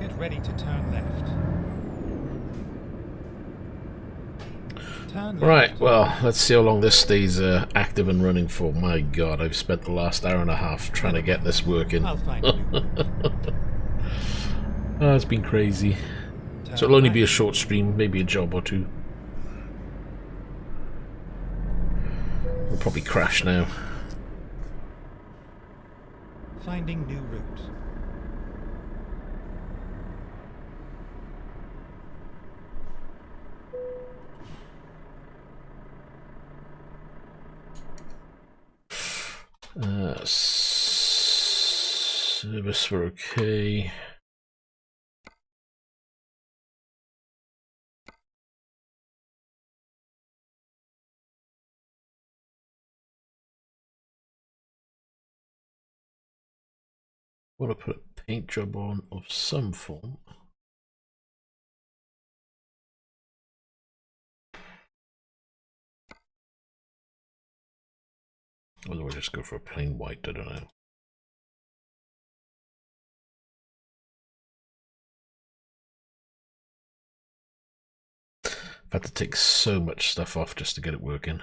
Get ready to turn left. Turn left. Right, well, let's see how long this stays active and running for. My god, I've spent the last hour and a half trying to get this working. I'll find a new route. Oh, it's been crazy. Turn So it'll only right. be a short stream, maybe a job or two. We'll probably crash now. Finding new route. Service we're okay. Want to put a paint job on of some form. Or do I just go for a plain white? I don't know. I've had to take so much stuff off just to get it working.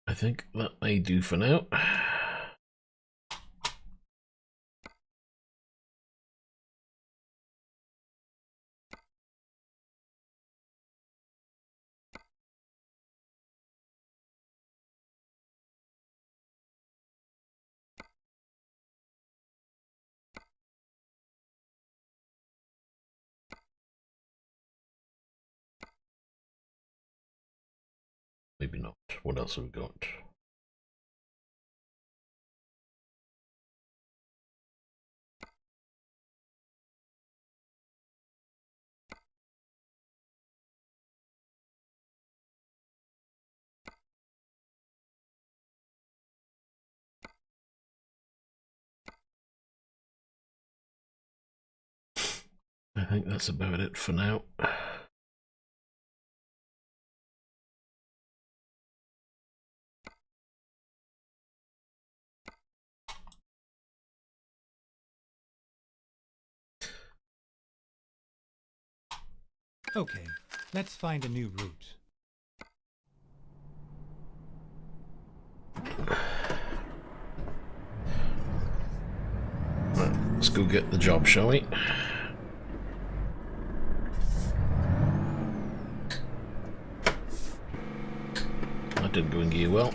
I think that may do for now. Maybe not. What else have we got? I think that's about it for now. Okay, let's find a new route. Right, let's go get the job, shall we? That didn't go in gear well.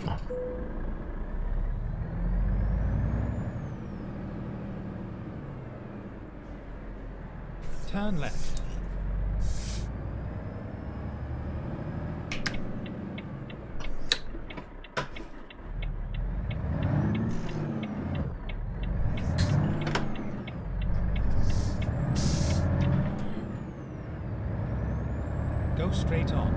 Turn left. Go straight on.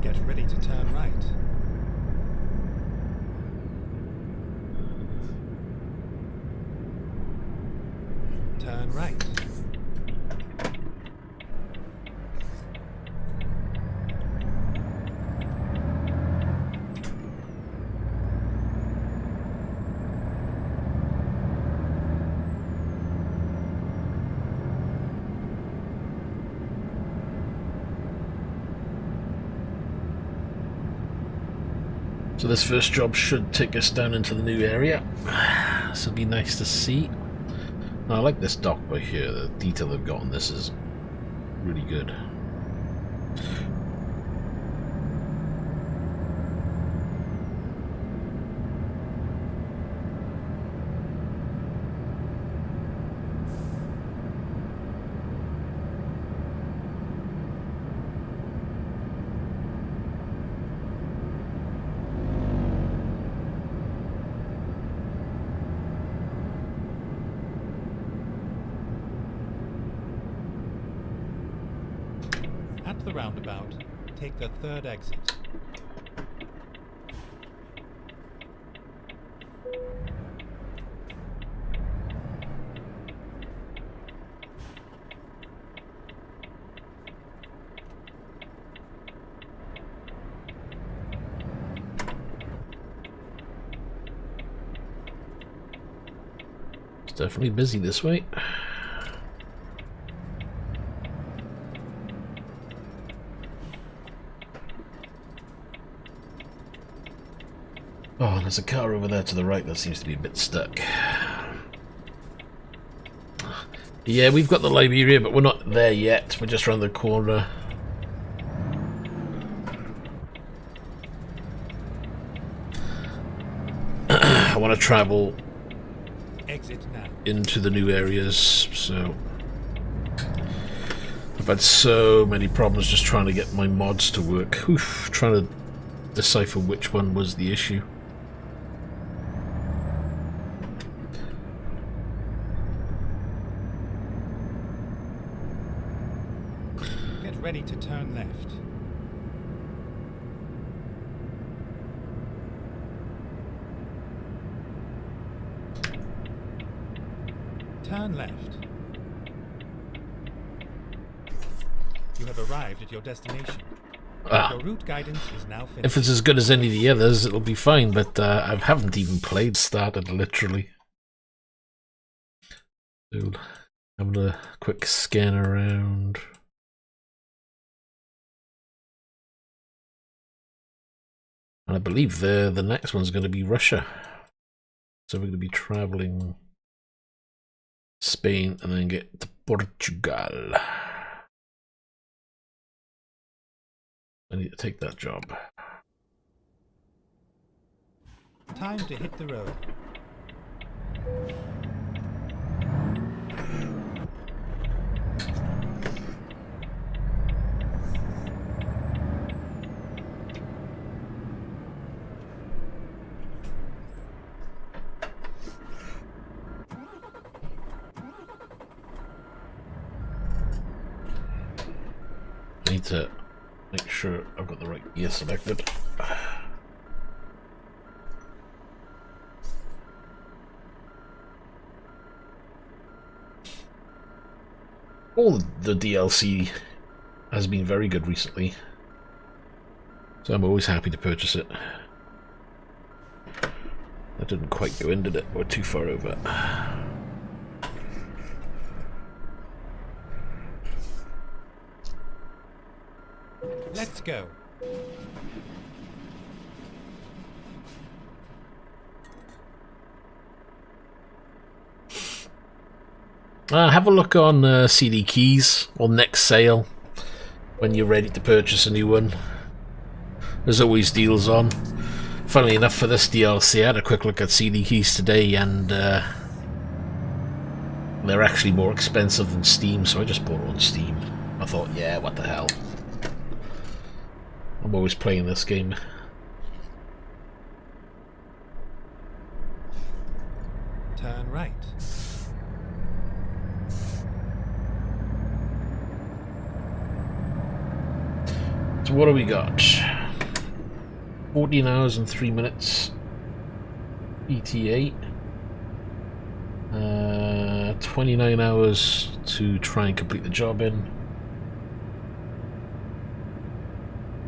Get ready to turn right. Turn right. So this first job should take us down into the new area. This will be nice to see. Now, I like this dock by here. The detail they've got on this is really good. Up the roundabout, take the third exit. It's definitely busy this way. Oh, there's a car over there to the right that seems to be a bit stuck. Yeah, we've got the Liberia, but we're not there yet. We're just around the corner. I want to travel Exit now. into the new areas, so I've had so many problems just trying to get my mods to work. Oof, trying to decipher which one was the issue. Get ready to turn left. Turn left. You have arrived at your destination. Your route guidance is now finished. If it's as good as any of the others, it'll be fine, but I haven't even played started, literally. So, having a quick scan around. And I believe the next one's going to be Russia. So we're going to be traveling Spain and then get to Portugal. I need to take that job. Time to hit the road. I need to make sure I've got the right gear selected. All the DLC has been very good recently, so I'm always happy to purchase it. That didn't quite go in, did it? We're too far over. Let's go. Have a look on CD Keys or Next Sale when you're ready to purchase a new one. There's always deals on. Funnily enough, for this DLC, I had a quick look at CD Keys today, and they're actually more expensive than Steam, so I just bought it on Steam. I thought, yeah, what the hell. I'm always playing this game. Turn right. So what do we got? 14 hours and 3 minutes. ETA. 29 hours to try and complete the job in.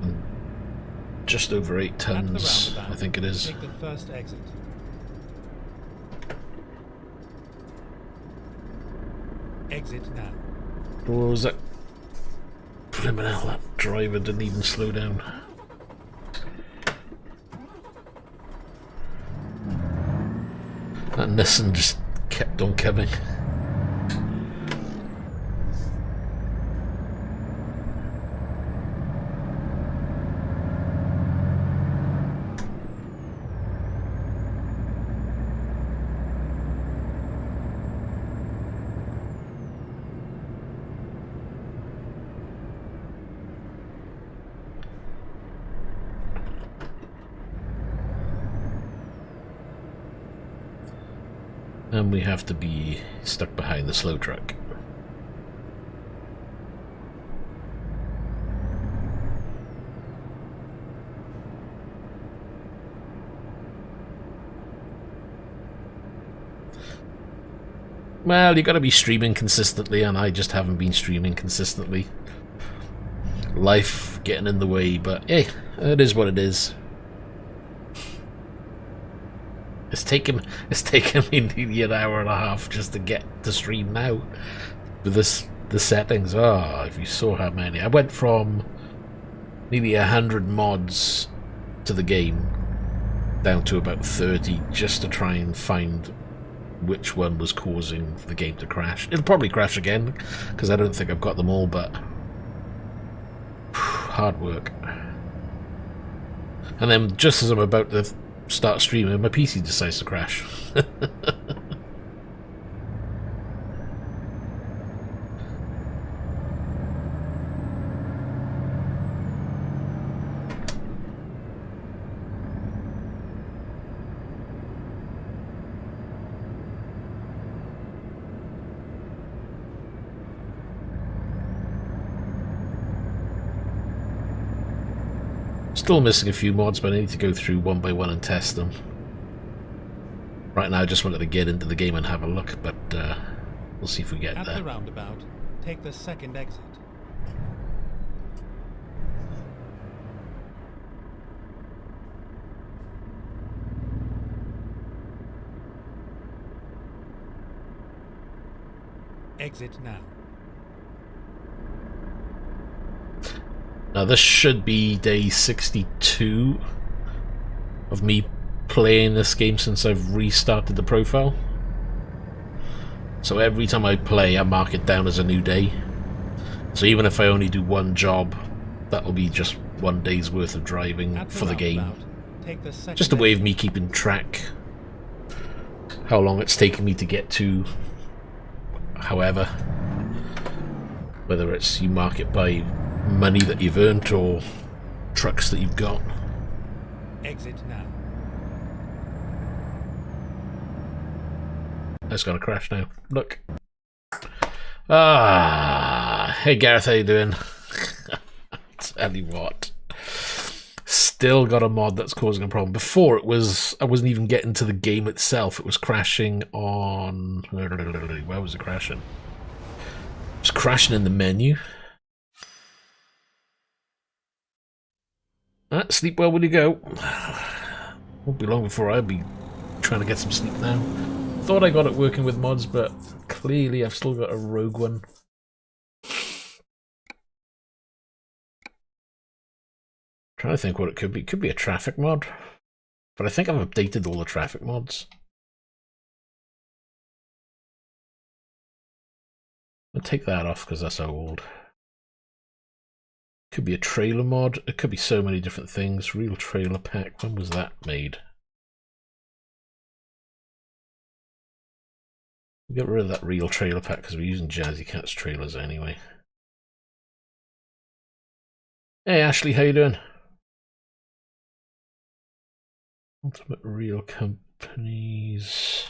And just over 8 tons, I think it is. Take the first exit. Exit now. What was that? Flippin' hell, that driver didn't even slow down. That Nissan just kept on coming. And we have to be stuck behind the slow truck. Well, you got to be streaming consistently, and I just haven't been streaming consistently. Life getting in the way, but hey, it is what it is. It's taken me nearly an hour and a half just to get to stream now. With the settings, if you saw how many. I went from nearly 100 mods to the game down to about 30 just to try and find which one was causing the game to crash. It'll probably crash again because I don't think I've got them all, but hard work. And then just as I'm about to start streaming, my PC decides to crash. Still missing a few mods, but I need to go through one by one and test them. Right now I just wanted to get into the game and have a look, but we'll see if we get there. At the roundabout, take the second exit. Exit now. Now this should be day 62 of me playing this game since I've restarted the profile. So every time I play, I mark it down as a new day. So even if I only do one job, that'll be just one day's worth of driving for the game. Just a way of me keeping track how long it's taken me to get to however. Whether it's you mark it by money that you've earned or trucks that you've got. Exit now. It's gonna crash now. Look. Hey Gareth, how you doing? Tell you what. Still got a mod that's causing a problem. Before it was, I wasn't even getting to the game itself. It was crashing on... Where was it crashing? It was crashing in the menu. Sleep well when you go. Won't be long before I'll be trying to get some sleep now. Thought I got it working with mods, but clearly I've still got a rogue one. Trying to think what it could be. It could be a traffic mod, but I think I've updated all the traffic mods. I'll take that off because that's old. Could be a trailer mod. It could be so many different things. Real trailer pack. When was that made? Get rid of that real trailer pack because we're using Jazzy Cat's trailers anyway. Hey Ashley, how you doing? Ultimate Real Companies.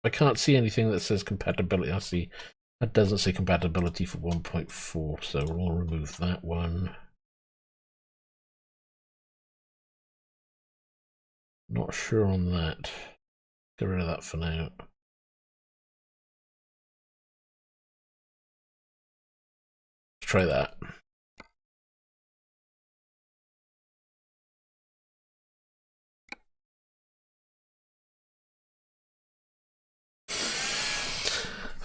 I can't see anything that says compatibility. I see that doesn't say compatibility for 1.4, so we'll remove that one. Not sure on that. Get rid of that for now. Let's try that.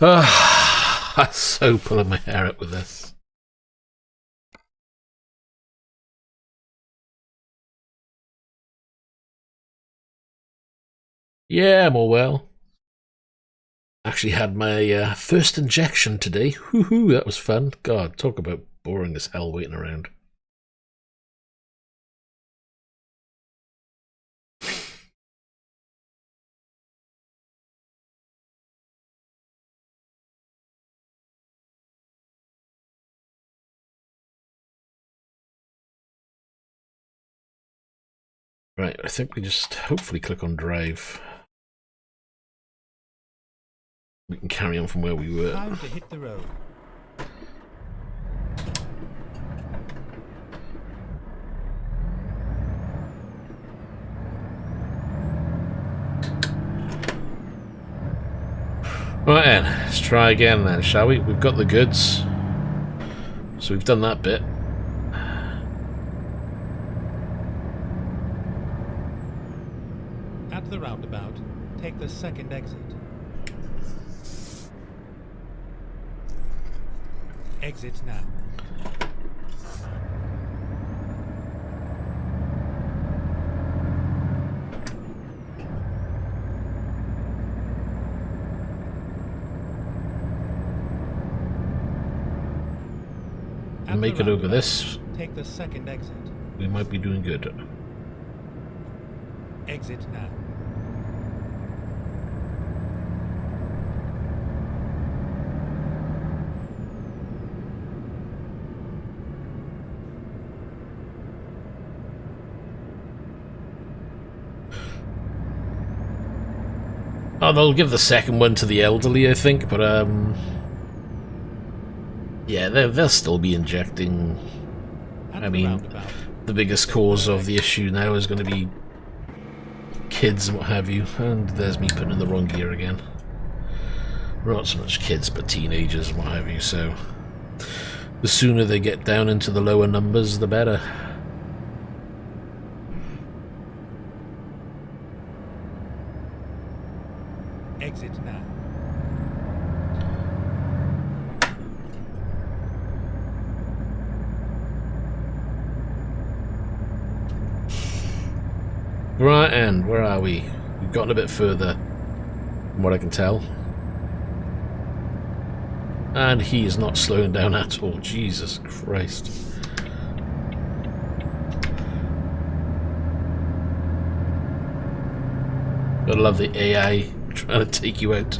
I'm so pulling my hair out with this. Yeah, I'm all well. Actually had my first injection today. Woohoo, that was fun. God, talk about boring as hell waiting around. Right, I think we just hopefully click on drive. We can carry on from where we were. Time to hit the road. Right then, let's try again then, shall we? We've got the goods. So we've done that bit. At the roundabout, take the second exit. Exit now. And make it over this. Take the second exit. We might be doing good. Exit now. Oh, they'll give the second one to the elderly, I think, but yeah, they'll still be injecting. I mean, the biggest cause of the issue now is going to be kids and what have you. And there's me putting in the wrong gear again. Not so much kids, but teenagers and what have you, so the sooner they get down into the lower numbers, the better. Exit now. Right, and where are we? We've gotten a bit further, from what I can tell. And he is not slowing down at all. Jesus Christ. Gotta love the AI trying to take you out.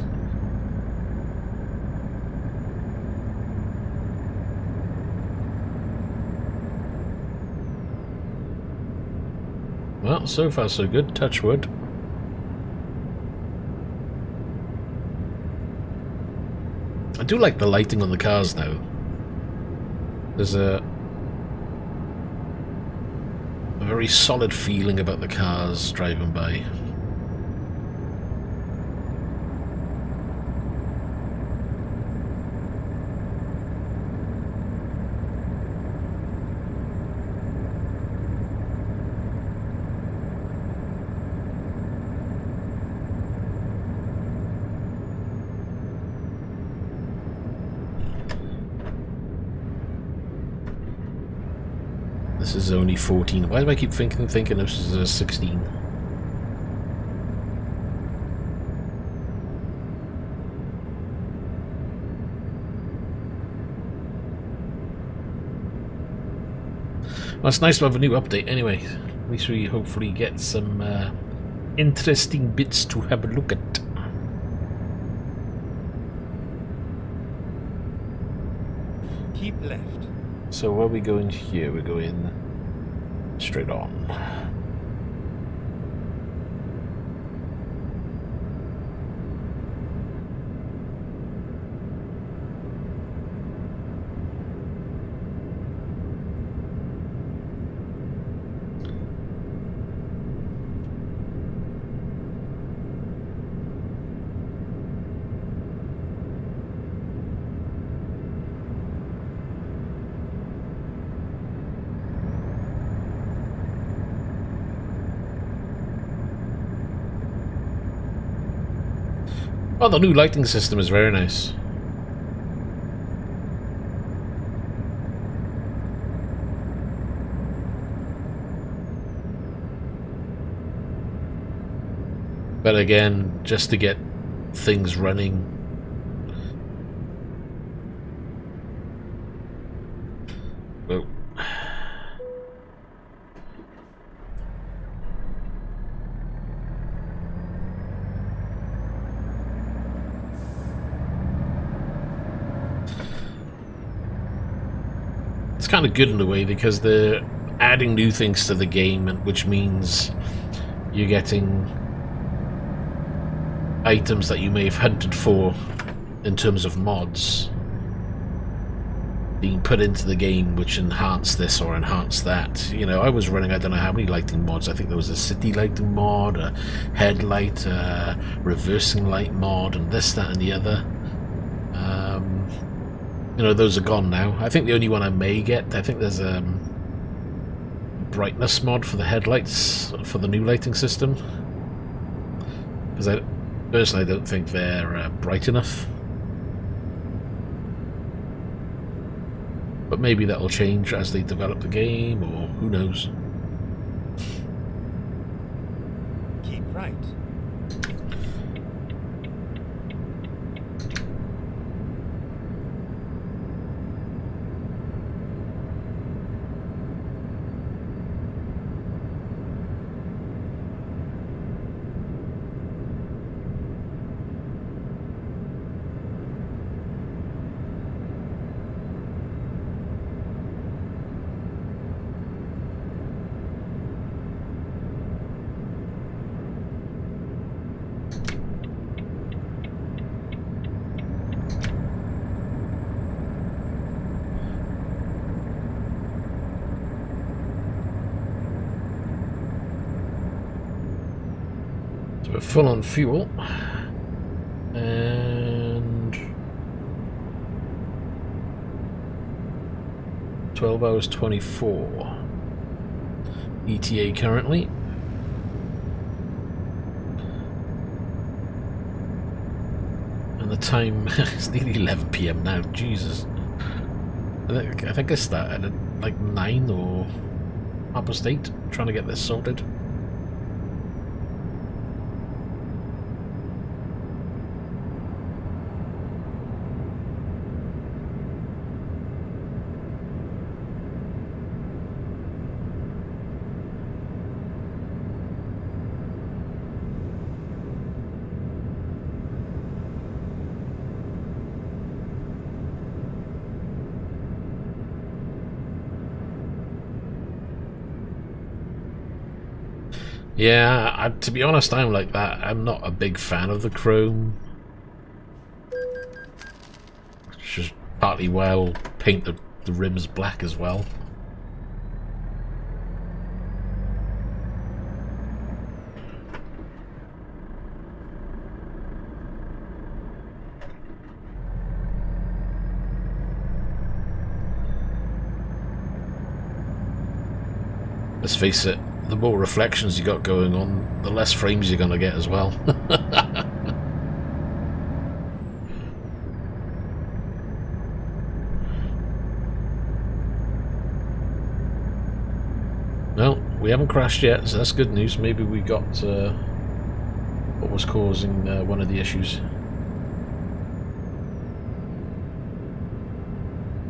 Well, so far so good. Touch wood. I do like the lighting on the cars now. There's a very solid feeling about the cars driving by. This is only 14. Why do I keep thinking this is a 16? Well, it's nice to have a new update anyway. At least we hopefully get some interesting bits to have a look at. Keep left. So where are we going here? We're going straight on. Oh, the new lighting system is very nice. But again, just to get things running. Whoa. It's kind of good in a way because they're adding new things to the game, which means you're getting items that you may have hunted for in terms of mods. being put into the game which enhance this or enhance that. You know, I was running, I don't know how many lighting mods. I think there was a city lighting mod, a headlight, reversing light mod, and this, that, and the other. You know, those are gone now. I think the only one I may get, I think there's a brightness mod for the headlights for the new lighting system. Because I personally don't think they're bright enough. But maybe that'll change as they develop the game, or who knows. Keep right. We're full on fuel, and 12 hours 24 ETA currently. And the time is nearly 11 PM now. Jesus, I think I started at like 9 or 8:30 trying to get this sorted. Yeah, to be honest, I'm like that. I'm not a big fan of the chrome. It's just partly why I'll paint the rims black as well. Let's face it, the more reflections you got going on, the less frames you're going to get as well. Well, we haven't crashed yet, so that's good news. Maybe we got what was causing one of the issues.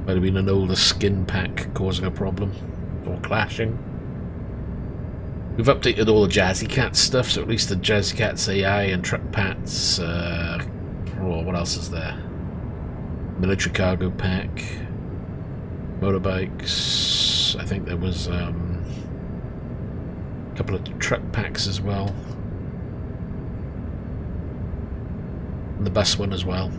Might have been an older skin pack causing a problem, or clashing. We've updated all the Jazzy Cat stuff, so at least the Jazzy Cat's AI and Truck Pat's, what else is there? Military Cargo Pack, motorbikes, I think there was a couple of truck packs as well. And the bus one as well.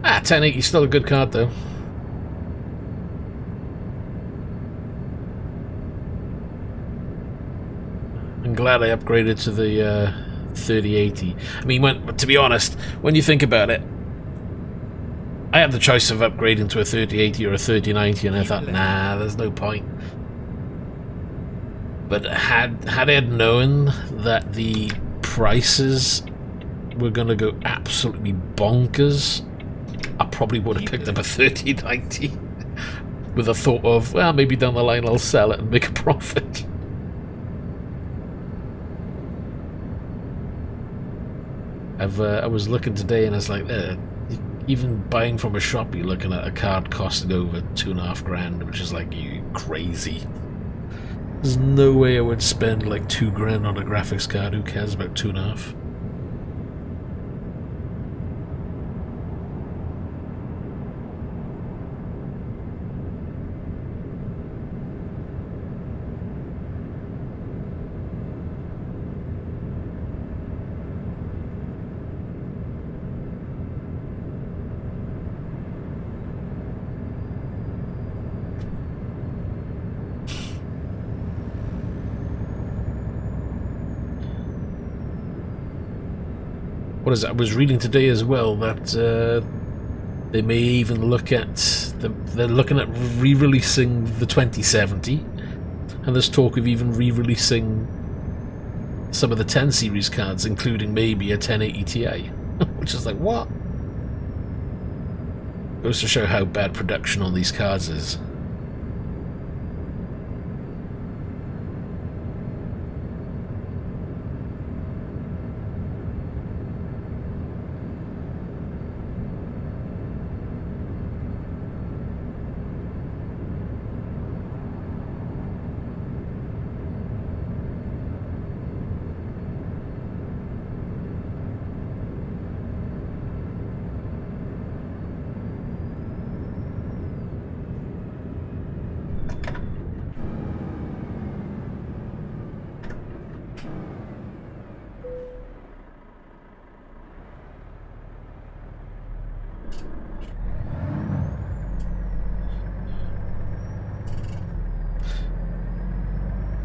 Ah, 1080 still a good card though. I'm glad I upgraded to the 3080. I mean, to be honest, when you think about it, I had the choice of upgrading to a 3080 or a 3090, and I thought, nah, there's no point. But had I known that the prices were going to go absolutely bonkers, I probably would have picked up a 3090 with a thought of, well, maybe down the line I'll sell it and make a profit. I was looking today and I was like, even buying from a shop, you're looking at a card costing over $2.5 grand, which is like, you crazy. There's no way I would spend like $2 grand on a graphics card. Who cares about 2.5? what is it? I was reading today as well that they may even look at they're looking at re-releasing the 2070, and there's talk of even re-releasing some of the 10 series cards, including maybe a 1080 Ti, which is like, what? Goes to show how bad production on these cards is.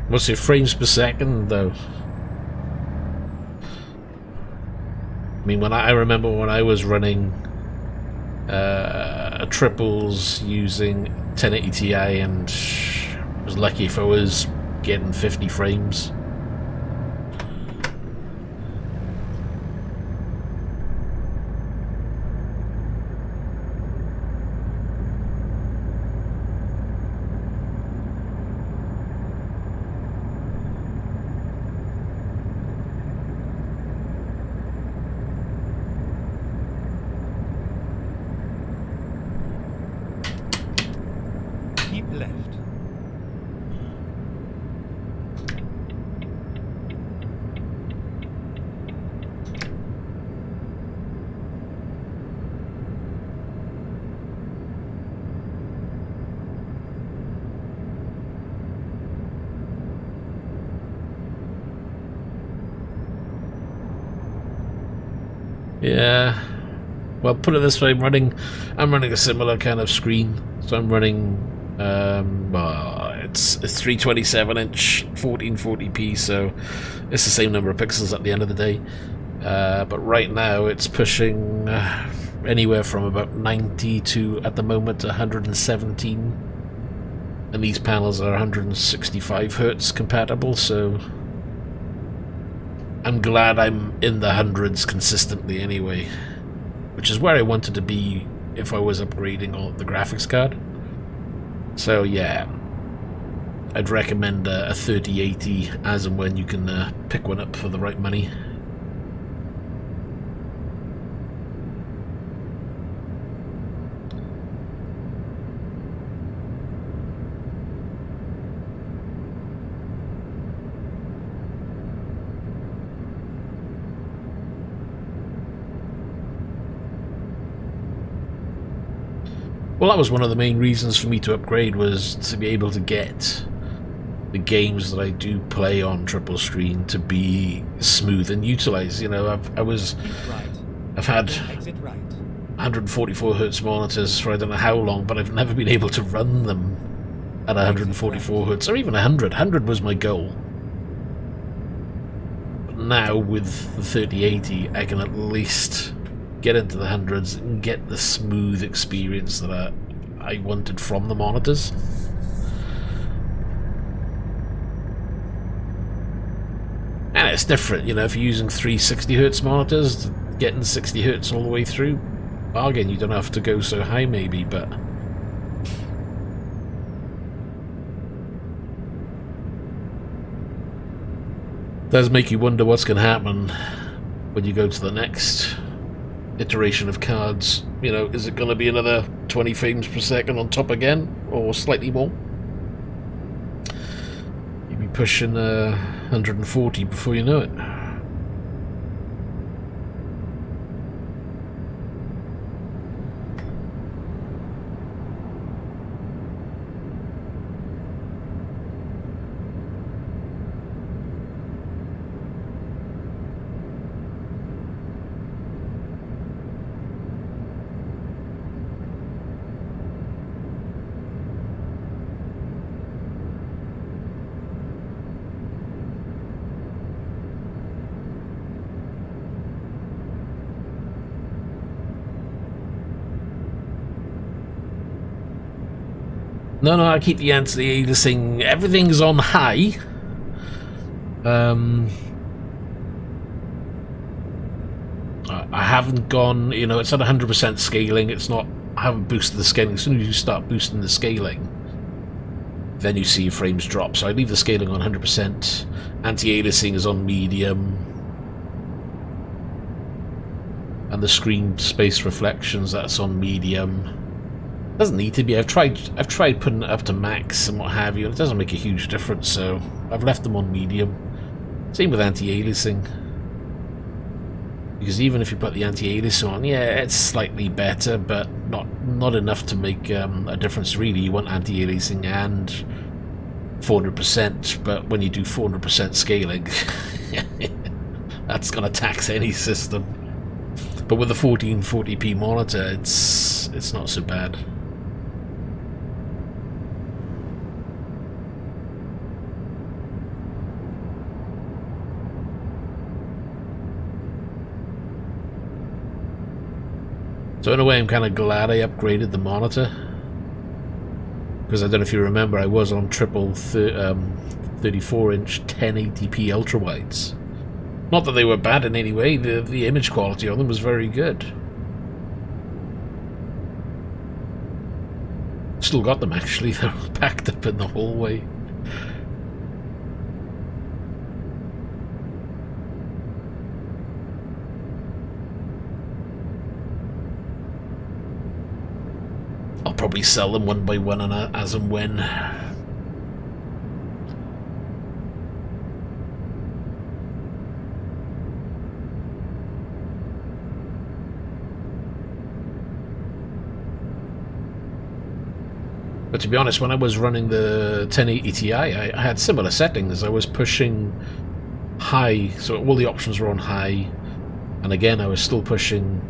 What's your frames per second, though? I mean, I remember when I was running triples using 1080 Ti, and I was lucky if I was getting 50 frames. Keep left. Yeah. Well, put it this way, I'm running a similar kind of screen. So I'm running, it's a 327-inch 1440p, so it's the same number of pixels at the end of the day. But right now it's pushing anywhere from about 90 to, at the moment, 117. And these panels are 165 hertz compatible, so I'm glad I'm in the hundreds consistently anyway, which is where I wanted to be if I was upgrading all the graphics card. So yeah, I'd recommend a 3080 as and when you can pick one up for the right money. Well, that was one of the main reasons for me to upgrade, was to be able to get the games that I do play on triple screen to be smooth and utilized. You know, I've had 144 hertz monitors for I don't know how long, but I've never been able to run them at 144 hertz, or even 100. 100 was my goal. But now with the 3080, I can at least get into the hundreds and get the smooth experience that I wanted from the monitors. And it's different, you know, if you're using 360 hertz monitors, getting 60 hertz all the way through, bargain. You don't have to go so high maybe, but it does make you wonder what's going to happen when you go to the next iteration of cards. You know, is it going to be another 20 frames per second on top again, or slightly more? You'd be pushing 140 before you know it. No, I keep the anti-aliasing. Everything's on high. I haven't gone, you know, it's at 100% scaling. It's not, I haven't boosted the scaling. As soon as you start boosting the scaling, then you see frames drop. So I leave the scaling on 100%. Anti-aliasing is on medium. And the screen space reflections, that's on medium. Doesn't need to be. I've tried putting it up to max and what have you, and it doesn't make a huge difference, so I've left them on medium. Same with anti-aliasing. Because even if you put the anti-aliasing on, yeah, it's slightly better, but not enough to make a difference really. You want anti-aliasing and 400%, but when you do 400% scaling, that's going to tax any system. But with the 1440p monitor, it's not so bad. So in a way, I'm kind of glad I upgraded the monitor, because I don't know if you remember, I was on triple 34-inch 1080p ultrawides. Not that they were bad in any way. The image quality on them was very good. Still got them actually. They're packed up in the hallway. I'll probably sell them one by one and as and when. But to be honest, when I was running the 1080 Ti, I had similar settings. I was pushing high, so all the options were on high, and again I was still pushing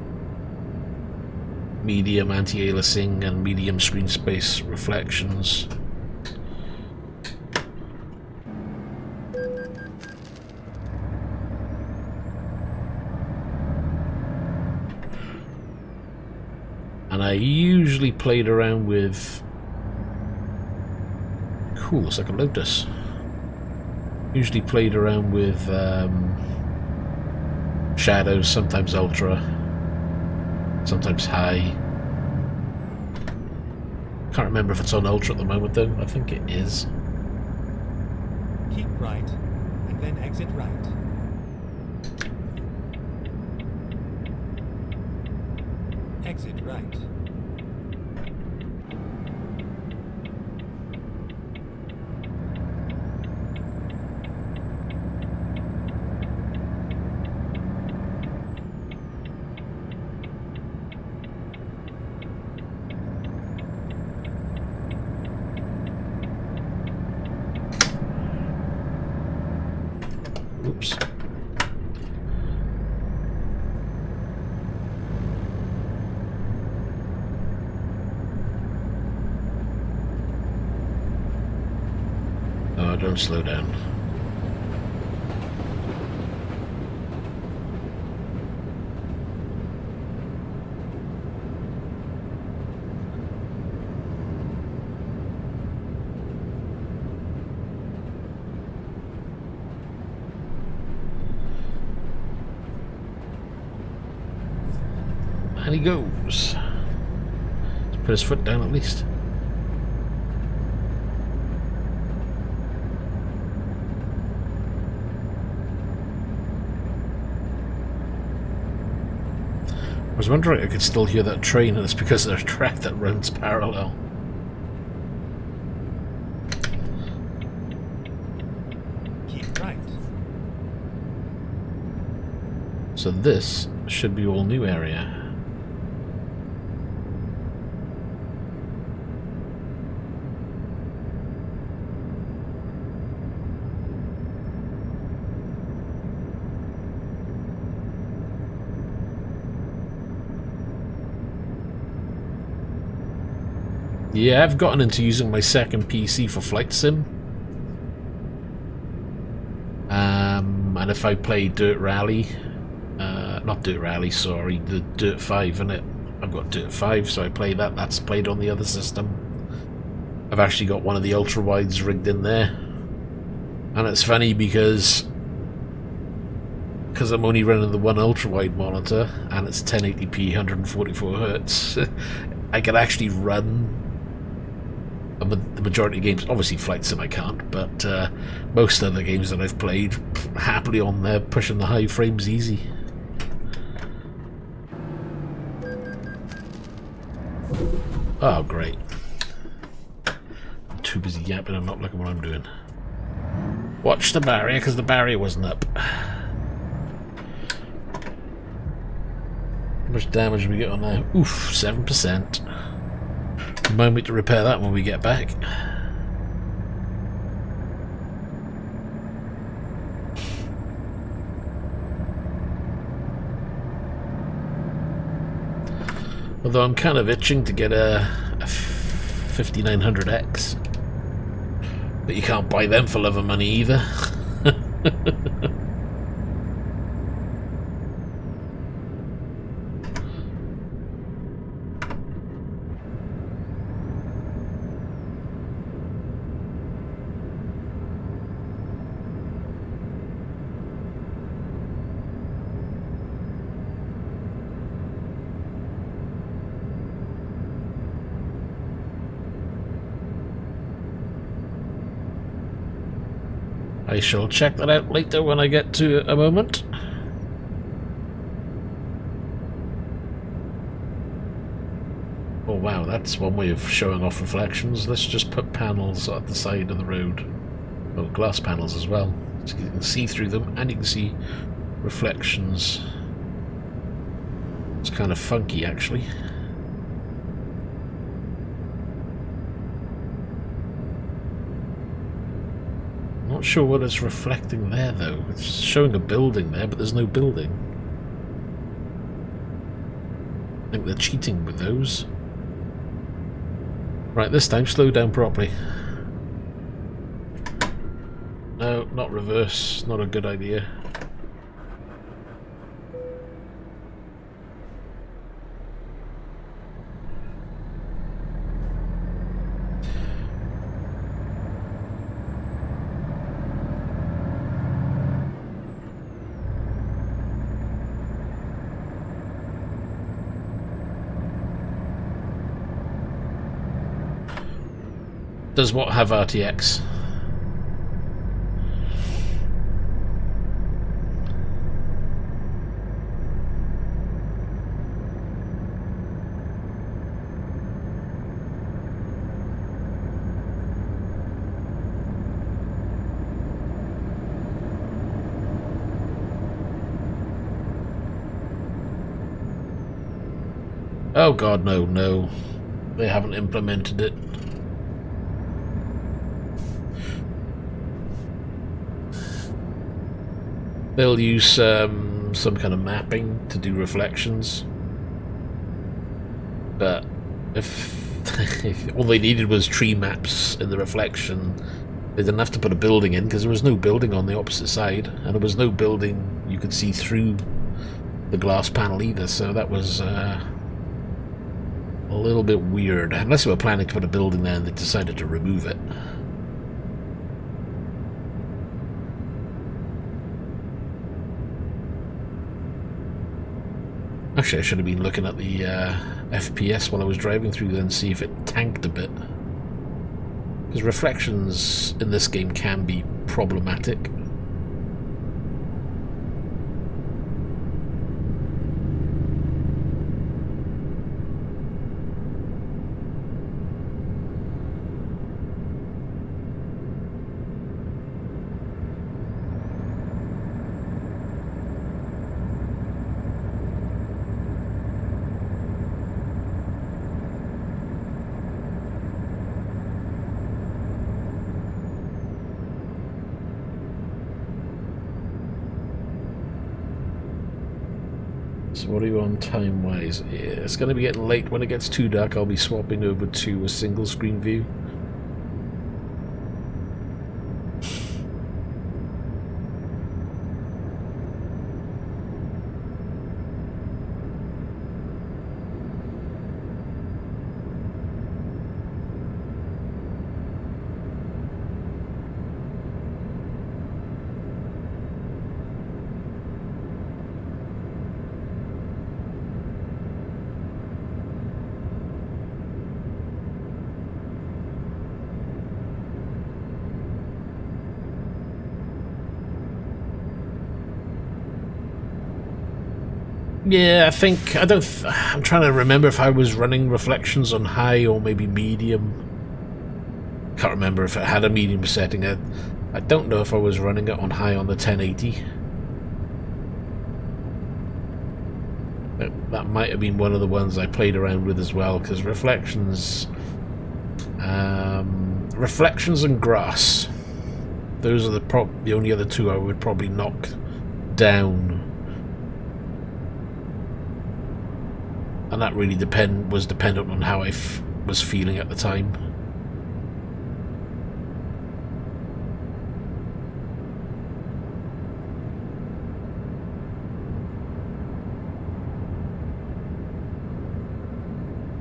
medium anti-aliasing and medium screen space reflections. And I usually played around with... Cool, looks like a Lotus. Usually played around with shadows, sometimes ultra, sometimes high. Can't remember if it's on ultra at the moment though. I think it is. Keep right, and then exit right. Exit right. Oops. Oh, don't slow down. And he goes. Let's put his foot down at least. I was wondering if I could still hear that train, and it's because there's a track that runs parallel. Keep right. So this should be all new area. Yeah, I've gotten into using my second PC for flight sim. And if I play Dirt Rally, not Dirt Rally, sorry, the Dirt 5, innit? I've got Dirt 5, so I play that. That's played on the other system. I've actually got one of the ultra wides rigged in there, and it's funny because I'm only running the one ultra wide monitor and it's 1080p 144 hertz. I can actually run the majority of games. Obviously Flight Sim I can't, but most other games that I've played happily on there, pushing the high frames easy. Oh great. I'm too busy yapping and not looking what I'm doing. Watch the barrier, because the barrier wasn't up. How much damage we get on there? Oof, 7%. Remind me to repair that when we get back. Although I'm kind of itching to get a 5900X. But you can't buy them for love of money either. I shall check that out later when I get to a moment. Oh wow, that's one way of showing off reflections. Let's just put panels at the side of the road. Well, glass panels as well. So you can see through them and you can see reflections. It's kind of funky actually. Not sure what it's reflecting there though. It's showing a building there, but there's no building. I think they're cheating with those. Right, this time slow down properly. No, not reverse. Not a good idea. Does what have RTX? Oh god, no, no. They haven't implemented it. They'll use some kind of mapping to do reflections, but if all they needed was tree maps in the reflection, they didn't have to put a building in because there was no building on the opposite side, and there was no building you could see through the glass panel either, so that was a little bit weird, unless they were planning to put a building there and they decided to remove it. Actually, I should have been looking at the FPS while I was driving through there and see if it tanked a bit. Because reflections in this game can be problematic. So what are you on time-wise? Yeah, it's going to be getting late. When it gets too dark, I'll be swapping over to a single-screen view. Yeah, I think I'm trying to remember if I was running reflections on high or maybe medium. Can't remember if it had a medium setting. I don't know if I was running it on high on the 1080. That might have been one of the ones I played around with as well, because reflections and grass, those are the only other two I would probably knock down. And that really was dependent on how I was feeling at the time.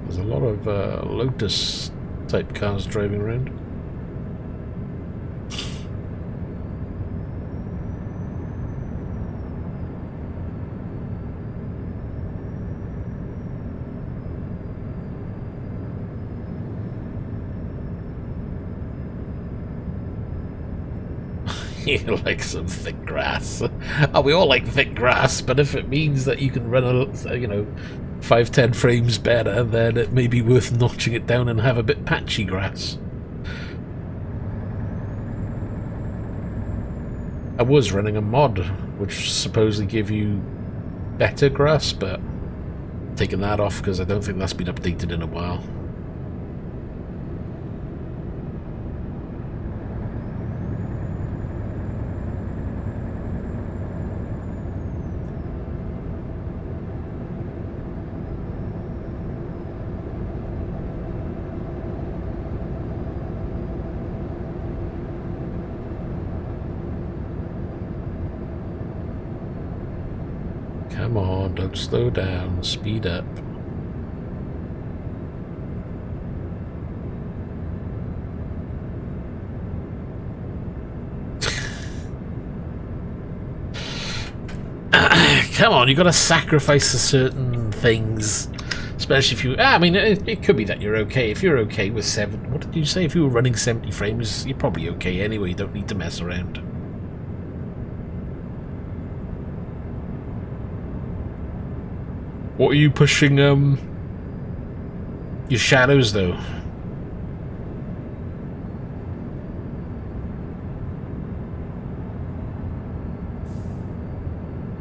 There's a lot of Lotus type cars driving around. You like some thick grass. Oh, we all like thick grass, but if it means that you can run 5-10 frames better, then it may be worth notching it down and have a bit patchy grass. I was running a mod which supposedly gave you better grass, but taking that off because I don't think that's been updated in a while. Come on, don't slow down, speed up. Come on, you gotta sacrifice certain things. Especially if you... I mean, it could be that you're okay. If you're okay with 7... What did you say? If you were running 70 frames, you're probably okay anyway. You don't need to mess around. What are you pushing, your shadows, though?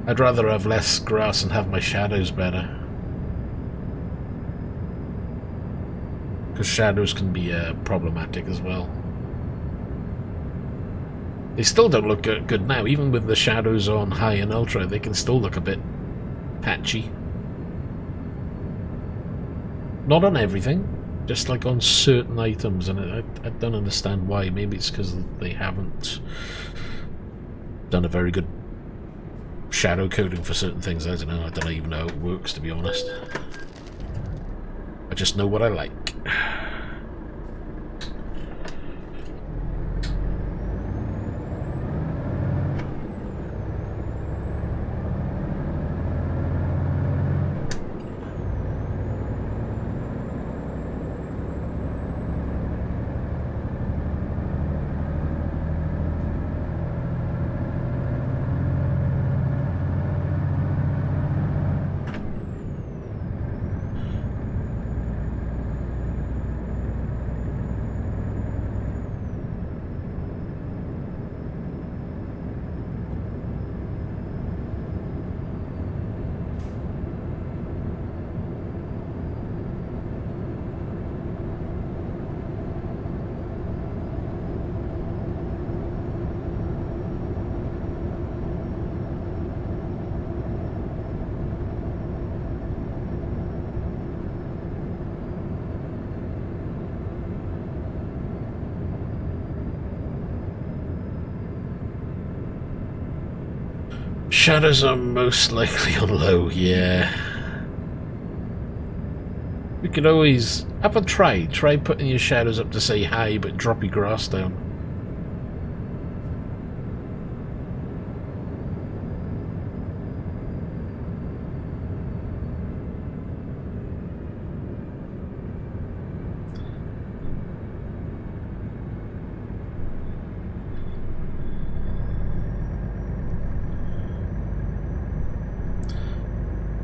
I'd rather have less grass and have my shadows better. Because shadows can be problematic as well. They still don't look good now. Even with the shadows on high and ultra, they can still look a bit patchy. Not on everything, just like on certain items, and I don't understand why. Maybe it's because they haven't done a very good shadow coding for certain things. I don't know. I don't even know how it works, to be honest. I just know what I like. Shadows are most likely on low, yeah. We could always have a try. Try putting your shadows up to say high, but drop your grass down.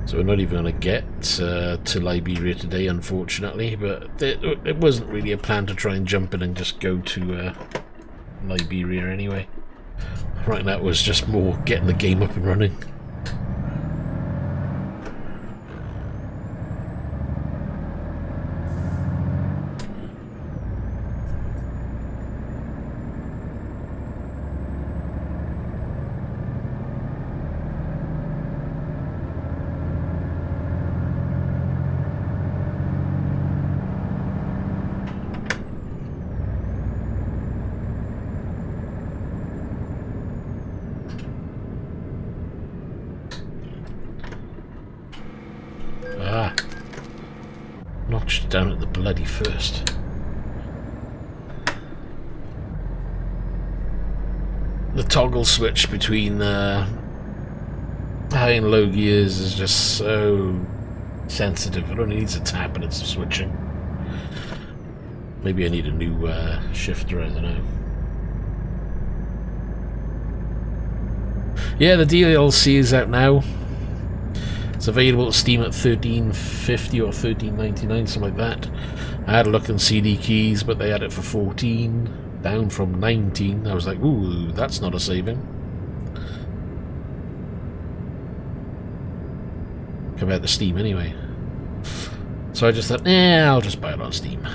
So So we're not even going to get to Iberia today, unfortunately, but it wasn't really a plan to try and jump in and just go to Iberia anyway. Right now it was just more getting the game up and running. Notched down at the bloody first. The toggle switch between high and low gears is just so sensitive. It only needs a tap and it's switching. Maybe I need a new shifter, I don't know. Yeah, the DLC is out now. It's available to Steam at $13.50 or $13.99, something like that. I had a look on CD Keys, but they had it for $14, down from $19. I was like, ooh, that's not a saving. Compared to Steam anyway. So I just thought, I'll just buy it on Steam.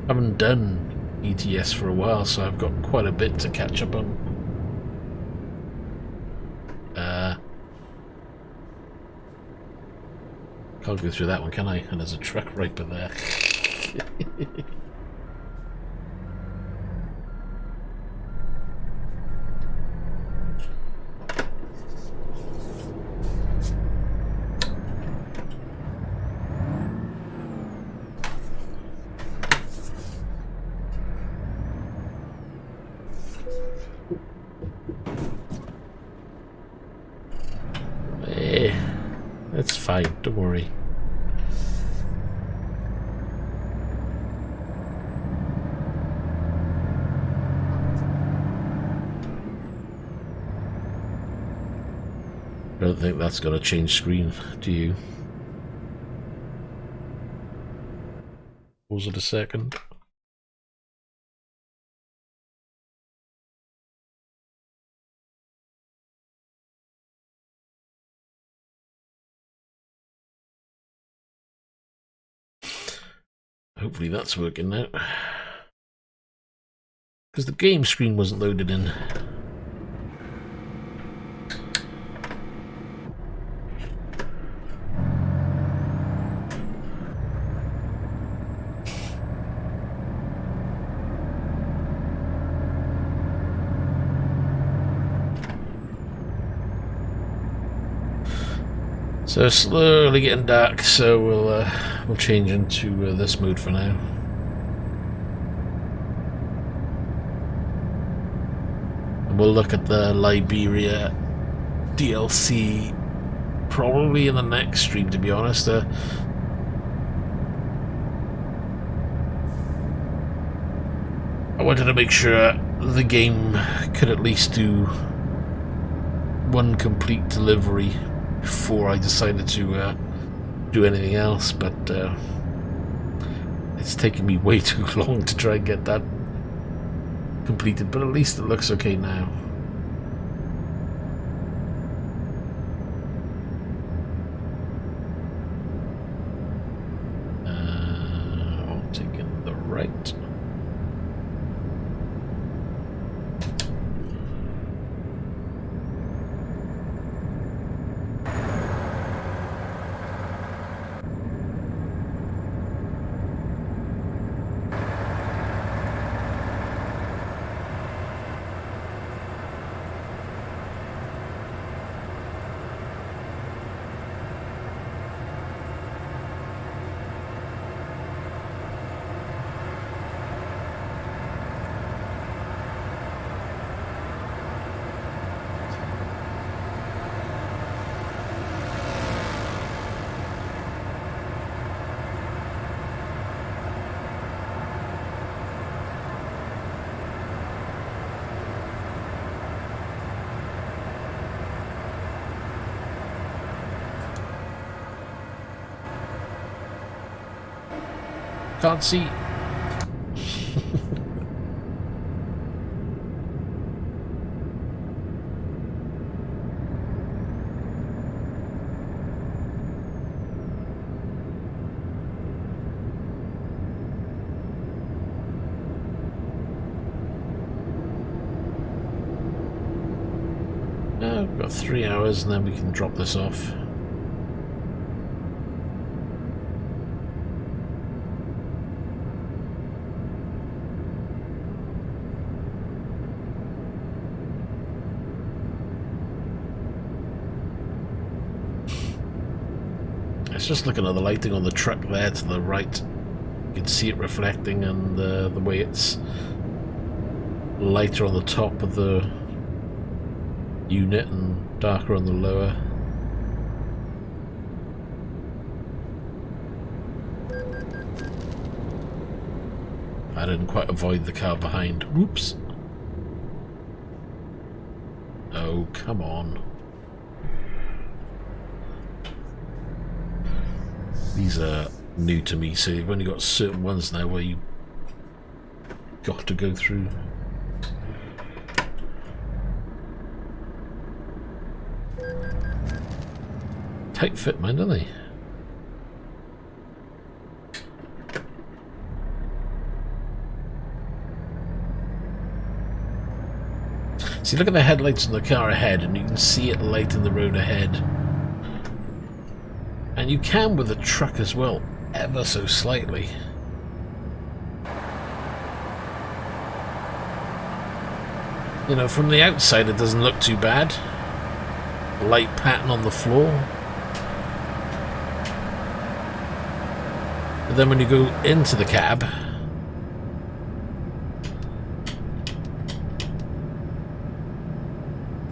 I haven't done ETS for a while, so I've got quite a bit to catch up on. Can't go through that one, can I? And there's a truck right by there. It's fine, don't worry. I don't think that's gonna change screen, do you? Pause it a second. Hopefully that's working now. Because the game screen wasn't loaded in. So slowly getting dark, so we'll change into this mode for now. And we'll look at the Iberia DLC probably in the next stream, to be honest. I wanted to make sure the game could at least do one complete delivery before I decided to do anything else, but it's taken me way too long to try and get that completed, but at least it looks okay now. I'll take in the right. Can't see. We've got 3 hours and then we can drop this off. It's just looking at the lighting on the truck there to the right. You can see it reflecting, and the way it's lighter on the top of the unit and darker on the lower. I didn't quite avoid the car behind. Whoops. Oh, come on. These are new to me, so you've only got certain ones now where you got to go through. Tight fit, man, don't they? See, look at the headlights on the car ahead, and you can see it lighting the road ahead. And you can with the truck as well, ever so slightly. You know, from the outside it doesn't look too bad. Light pattern on the floor. But then when you go into the cab,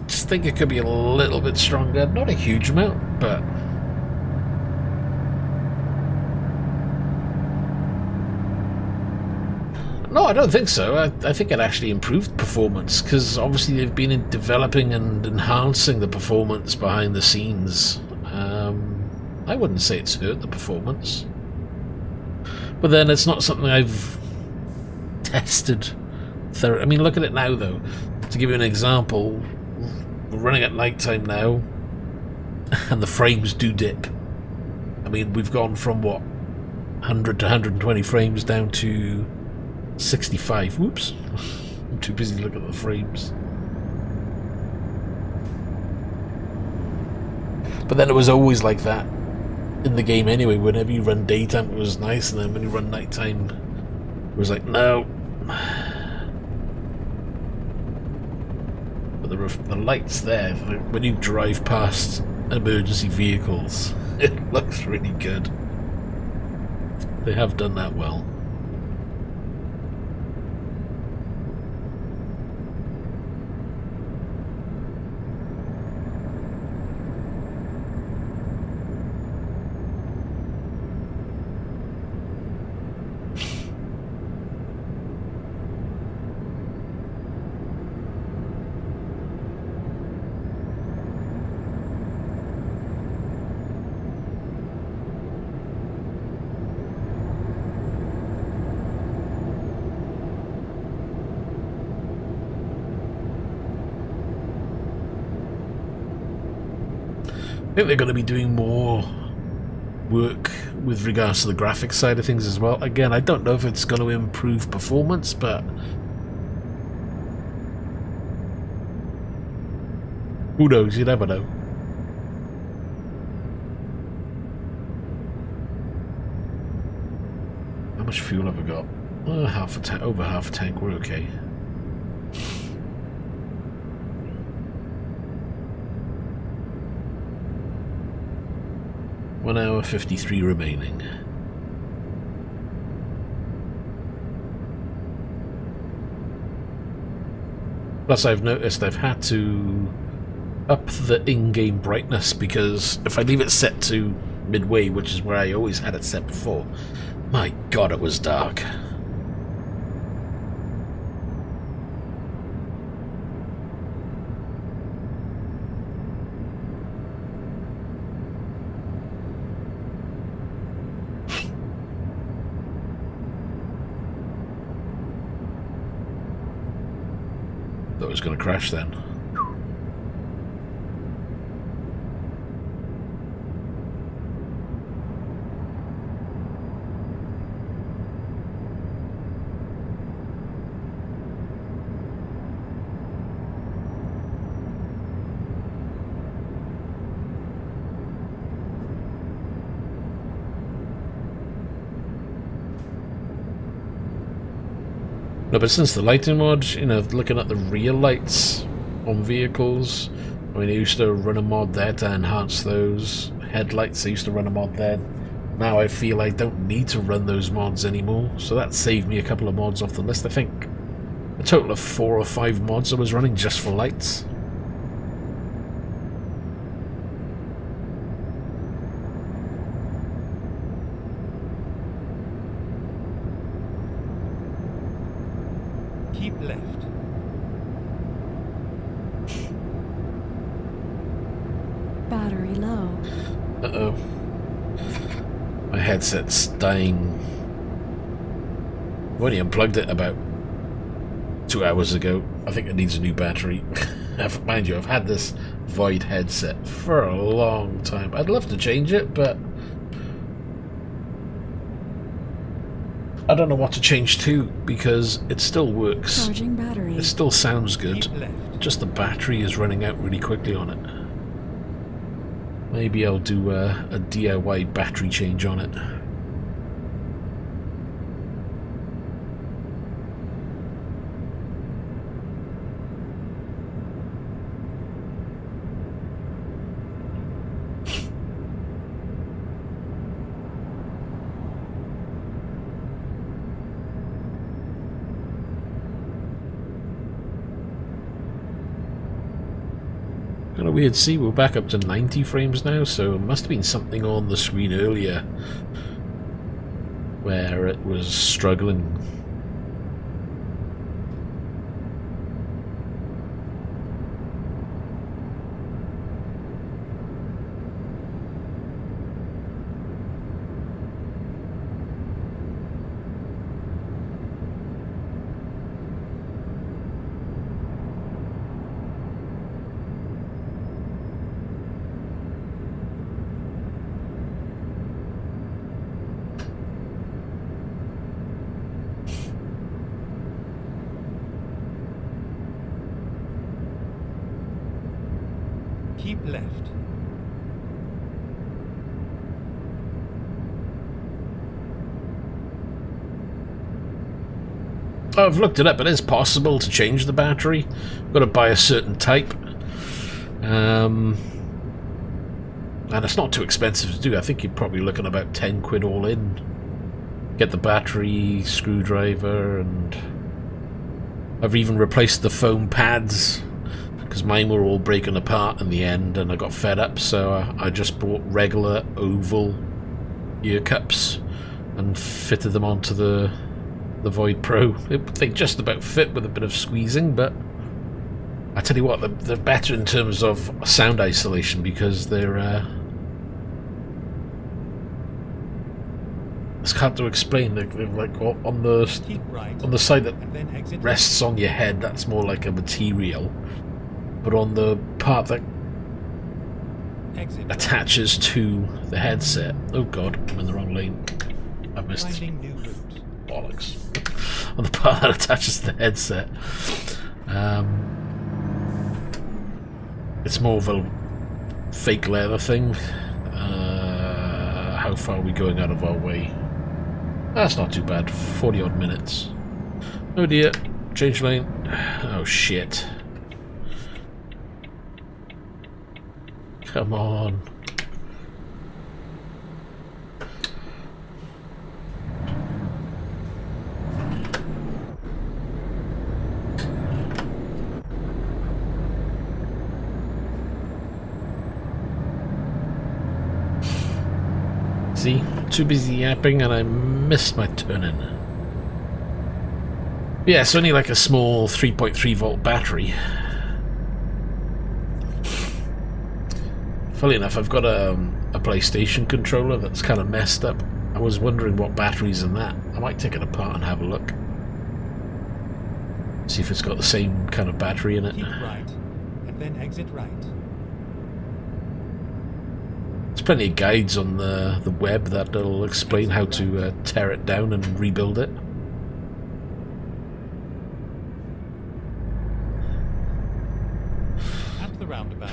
just think it could be a little bit stronger. Not a huge amount, but no, I don't think so. I think it actually improved performance, because obviously they've been developing and enhancing the performance behind the scenes. I wouldn't say it's hurt the performance. But then it's not something I've tested. I mean, look at it now, though. To give you an example, we're running at night time now, and the frames do dip. I mean, we've gone from, what, 100 to 120 frames down to 65. Whoops. I'm too busy looking at the frames. But then it was always like that in the game anyway. Whenever you run daytime it was nice, and then when you run nighttime it was like, no. But the lights there, when you drive past emergency vehicles, it looks really good. They have done that well. I think they're going to be doing more work with regards to the graphics side of things as well. Again, I don't know if it's going to improve performance, but who knows? You never know. How much fuel have we got? Oh, over half a tank. We're okay. One hour 53 remaining. Plus, I've noticed I've had to up the in-game brightness, because if I leave it set to midway, which is where I always had it set before, my god, it was dark. Thought it was going to crash then. No, but since the lighting mod, you know, looking at the rear lights on vehicles, I mean, I used to run a mod there to enhance those headlights. I used to run a mod there. Now I feel I don't need to run those mods anymore, so that saved me a couple of mods off the list. I think a total of 4 or 5 mods I was running just for lights. Keep left. Battery low. Uh-oh. My headset's dying. I only unplugged it about 2 hours ago. I think it needs a new battery. Mind you, I've had this Void headset for a long time. I'd love to change it, but I don't know what to change to, because it still works. Charging battery. It still sounds good. Keep left. Just the battery is running out really quickly on it. Maybe I'll do a DIY battery change on it. Kind of weird. See, we're back up to 90 frames now, so it must have been something on the screen earlier where it was struggling. Keep left. I've looked it up. It is possible to change the battery. Got to buy a certain type, and it's not too expensive to do. I think you're probably looking about 10 quid all in. Get the battery, screwdriver, and I've even replaced the foam pads because mine were all breaking apart in the end, and I got fed up. So I just bought regular oval ear cups and fitted them onto the Void Pro. They just about fit with a bit of squeezing, but I tell you what, they're better in terms of sound isolation because they're it's hard to explain. They're like on the side that And then exit. rests on your head, that's more like a material, but on the part that Exit. attaches to the headset, oh god, I'm in the wrong lane. I've missed. Finding new route. Bollocks. On the part that attaches to the headset, it's more of a fake leather thing. How far are we going out of our way? That's not too bad. 40 odd minutes. Oh dear. Change lane. Oh shit. Come on. See, too busy yapping and I missed my turn in. Yeah, it's only like a small 3.3 volt battery. Funnily enough, I've got a PlayStation controller that's kind of messed up. I was wondering what battery's in that. I might take it apart and have a look. See if it's got the same kind of battery in it. Keep right, and then exit right. There's plenty of guides on the web that'll explain how to tear it down and rebuild it. At the roundabout,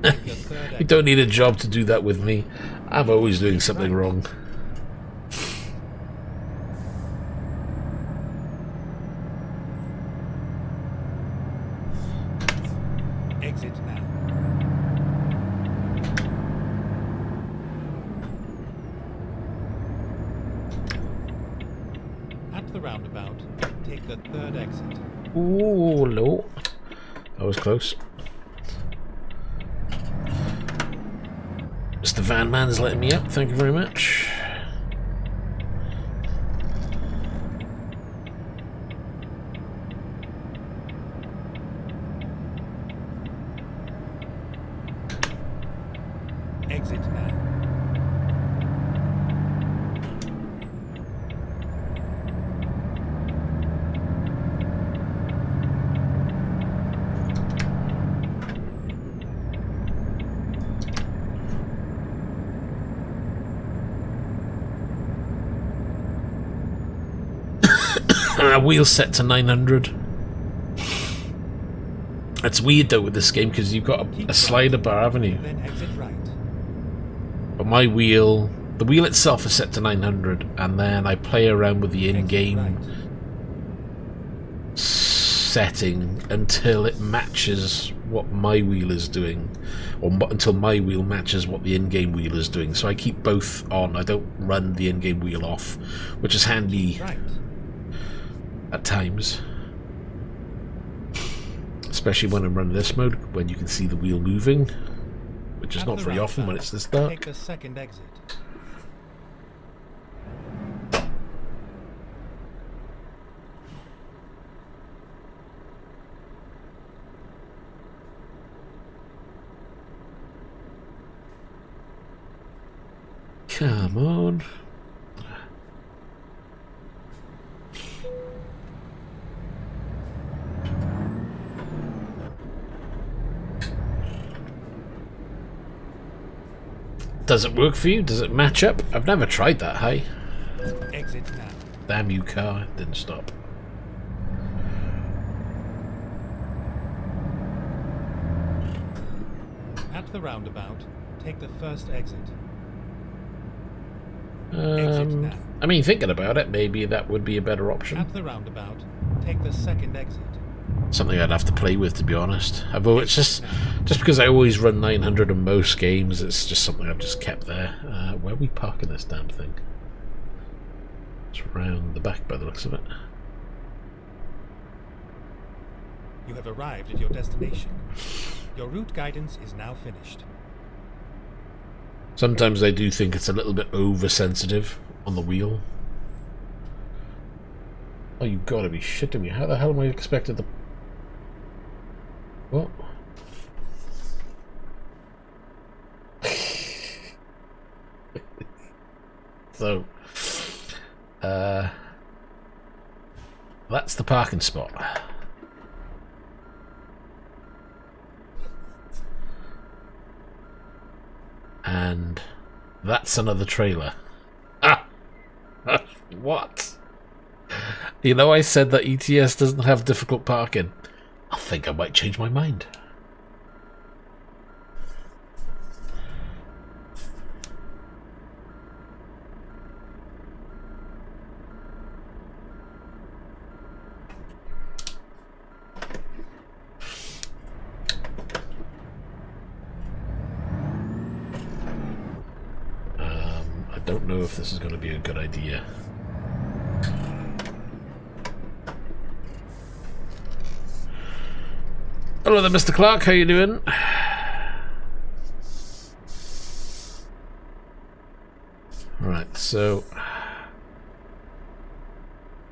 take the third You exit. don't need a job to do that with me. I'm always doing something wrong. Exit now. At the roundabout, take the third exit. Ooh, no. That was close. Mr. Van Man's letting me up, thank you very much. Exit now. Wheel set to 900. It's weird though with this game because you've got a slider bar, haven't you? Then exit right. But my wheel, the wheel itself is set to 900, and then I play around with the Exit in-game right. setting until it matches what my wheel is doing, or until my wheel matches what the in-game wheel is doing. So I keep both on. I don't run the in-game wheel off, which is handy Right. at times. Especially when I'm running this mode, when you can see the wheel moving, which is At not the very often when roundabout, it's this dark. Take the second exit. Come on. Does it work for you? Does it match up? I've never tried that, hey? Exit now. Damn you, car. Didn't stop. At the roundabout, take the first exit. Exit now. I mean, thinking about it, maybe that would be a better option. At the roundabout, take the second exit. Something I'd have to play with, to be honest. I've always just because I always run 900 in most games, it's just something I've just kept there. Where are we parking this damn thing? It's round the back by the looks of it. You have arrived at your destination. Your route guidance is now finished. Sometimes I do think it's a little bit oversensitive on the wheel. Oh, you've got to be shitting me. How the hell am I expected to... What? So, that's the parking spot. And that's another trailer. Ah! What? You know, I said that ETS doesn't have difficult parking. I think I might change my mind. I don't know if this is going to be a good idea. Hello there, Mr. Clark. How you doing? Right, so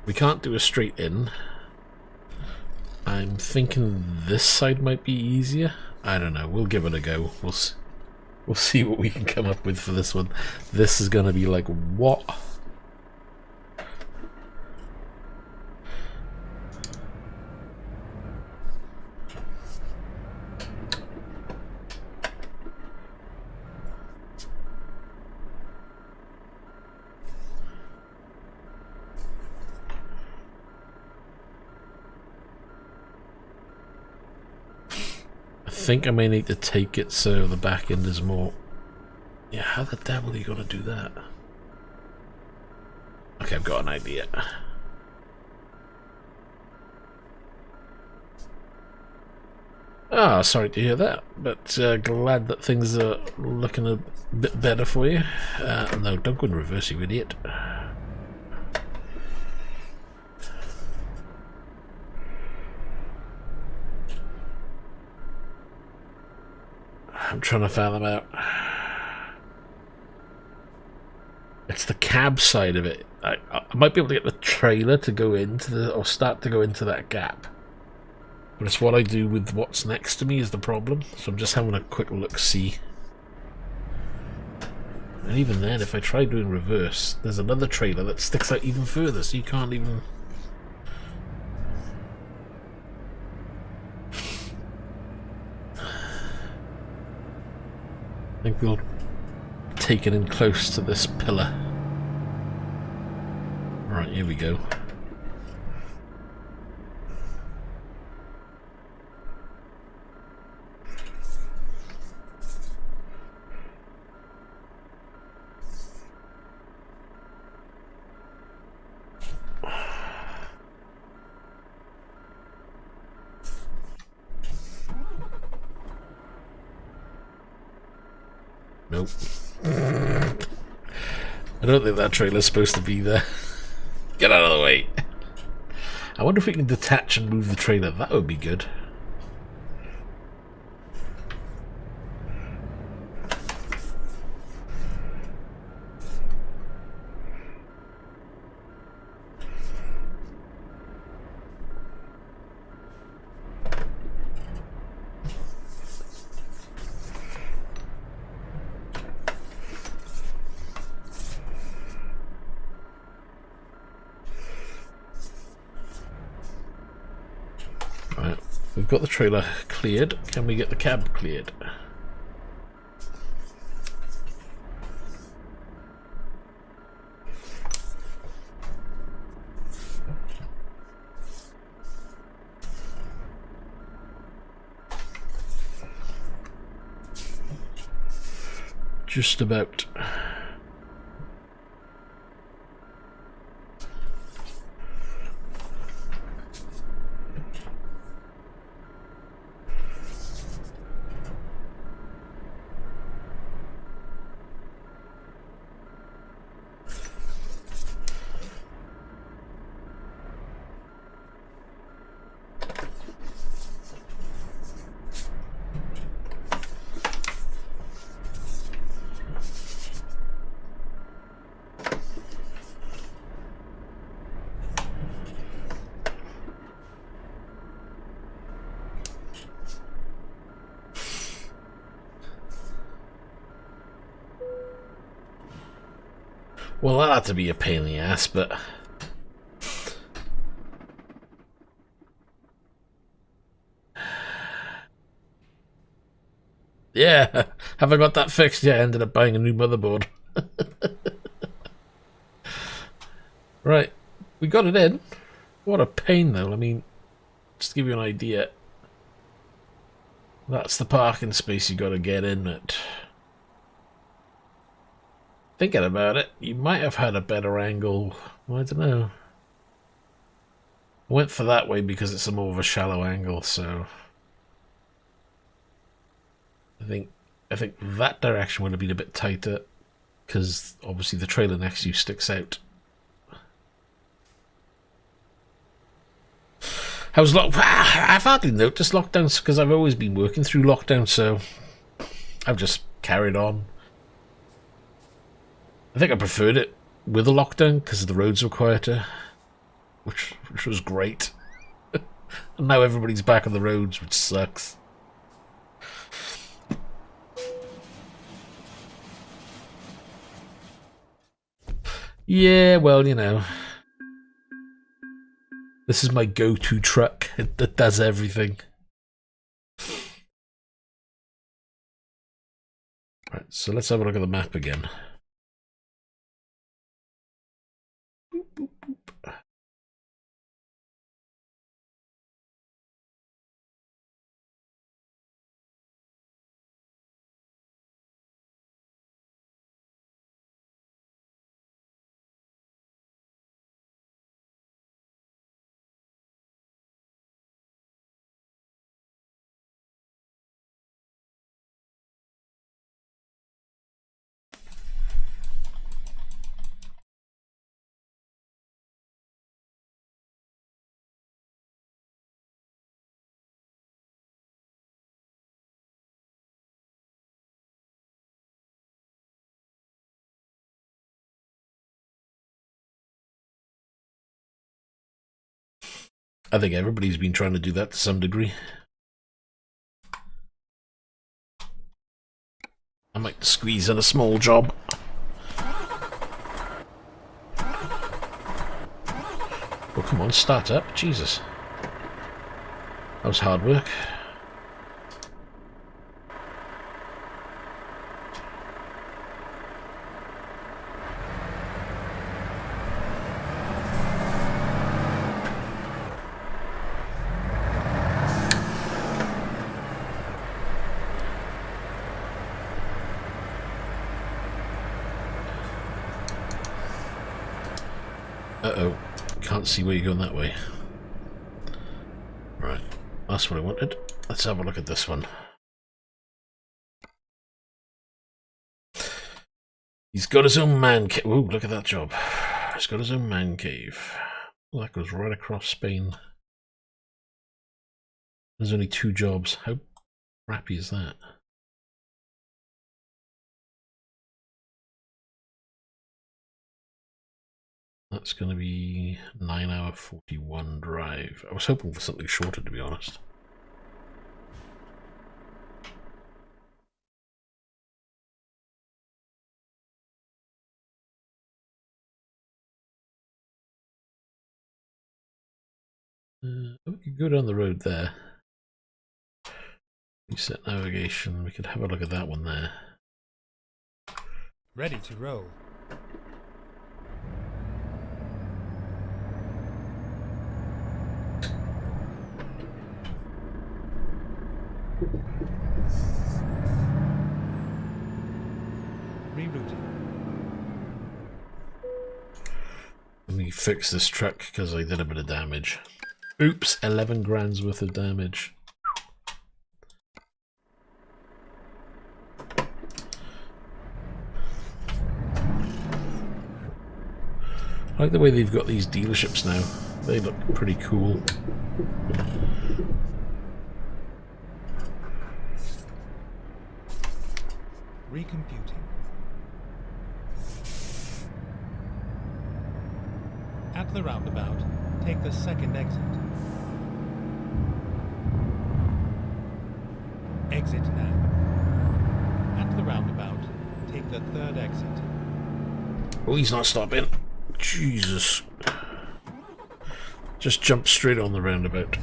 we can't do a straight in. I'm thinking this side might be easier. I don't know. We'll give it a go. We'll see what we can come up with for this one. This is going to be like, what? think I may need to take it so the back end is more... Yeah, how the devil are you going to do that? Okay, I've got an idea. Ah, sorry to hear that, but glad that things are looking a bit better for you. No, don't go in reverse, you idiot. I'm trying to fathom out. It's the cab side of it. I might be able to get the trailer to go into the, or start to go into that gap. But it's what I do with what's next to me is the problem. So I'm just having a quick look-see. And even then, if I try doing reverse, there's another trailer that sticks out even further, so you can't even... I think we'll take it in close to this pillar. Right, here we go. Nope. I don't think that trailer's supposed to be there. Get out of the way. I wonder if we can detach and move the trailer. That would be good. Right, we've got the trailer cleared. Can we get the cab cleared? Just about. Well, that had to be a pain in the ass, but... Yeah, have I got that fixed? Yeah, I ended up buying a new motherboard. Right, we got it in. What a pain, though. I mean, just to give you an idea, that's the parking space you got to get in at. Thinking about it, you might have had a better angle. I don't know. I went for that way because it's a more of a shallow angle, so I think that direction would have been a bit tighter because obviously the trailer next to you sticks out. How's I've hardly noticed lockdowns because I've always been working through lockdown, so I've just carried on. I think I preferred it with a lockdown because the roads were quieter, which was great. And now everybody's back on the roads, which sucks. Yeah, well, you know, this is my go-to truck. It does everything. Right, so let's have a look at the map again. I think everybody's been trying to do that to some degree. I might squeeze in a small job. Oh, come on, start up. Jesus. That was hard work. Uh-oh. Can't see where you're going that way. Right. That's what I wanted. Let's have a look at this one. He's got his own man cave. Ooh, look at that job. He's got his own man cave. Oh, that goes right across Spain. There's only 2 jobs. How crappy is that? That's going to be 9-hour 41 drive. I was hoping for something shorter, to be honest. We could go down the road there. Reset navigation. We could have a look at that one there. Ready to roll. Rerouting. Let me fix this truck because I did a bit of damage. Oops, 11 grand's worth of damage. I like the way they've got these dealerships now. They look pretty cool. Recomputing. At the roundabout, take the second exit. Exit now. At the roundabout, take the third exit. Oh, he's not stopping. Jesus. Just jump straight on the roundabout.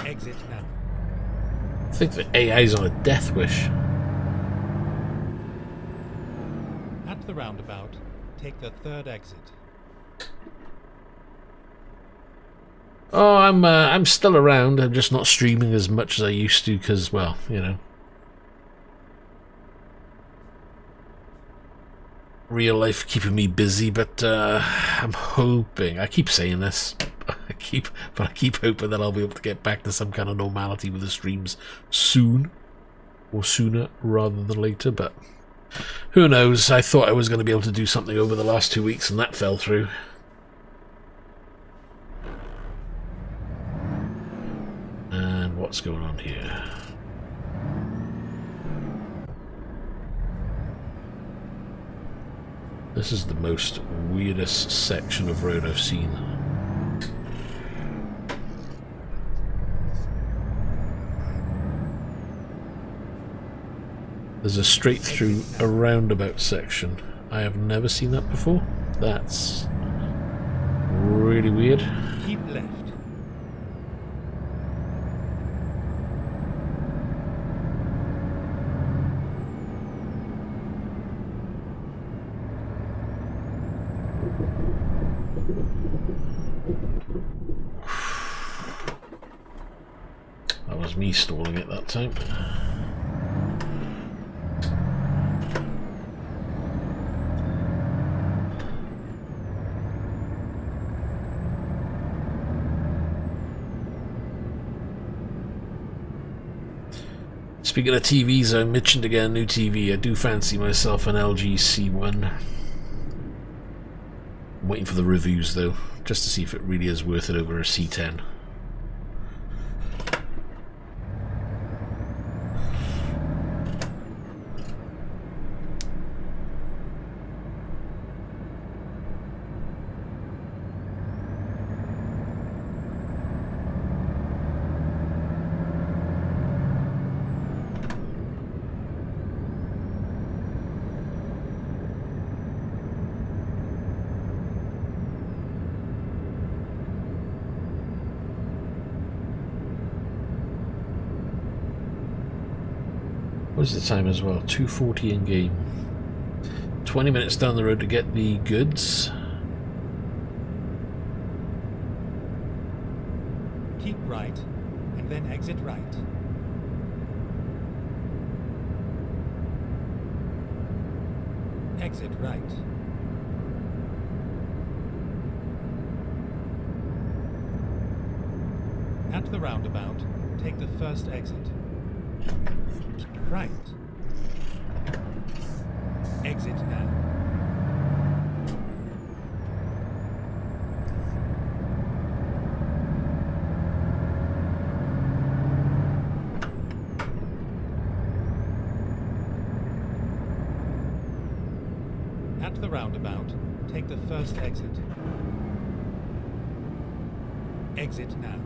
Exit now. I think the AI's on a death wish. At the roundabout, take the third exit. Oh, I'm still around. I'm just not streaming as much as I used to because, well, you know, real life keeping me busy. But I'm hoping. I keep saying this. I keep hoping that I'll be able to get back to some kind of normality with the streams soon, or sooner rather than later. But who knows? I thought I was going to be able to do something over the last 2 weeks, and that fell through. And what's going on here? This is the most weirdest section of road I've seen. There's a straight through a roundabout section. I have never seen that before. That's really weird. Keep left. That was me stalling it that time. Speaking of TVs, I mentioned to get a new TV. I do fancy myself an LG C1. I'm waiting for the reviews though, just to see if it really is worth it over a C10. What is the time as well? 2:40 in game. 20 minutes down the road to get the goods. Keep right, and then exit right. Exit right. At the roundabout, take the first exit. Right. Exit now. At the roundabout, take the first exit. Exit now.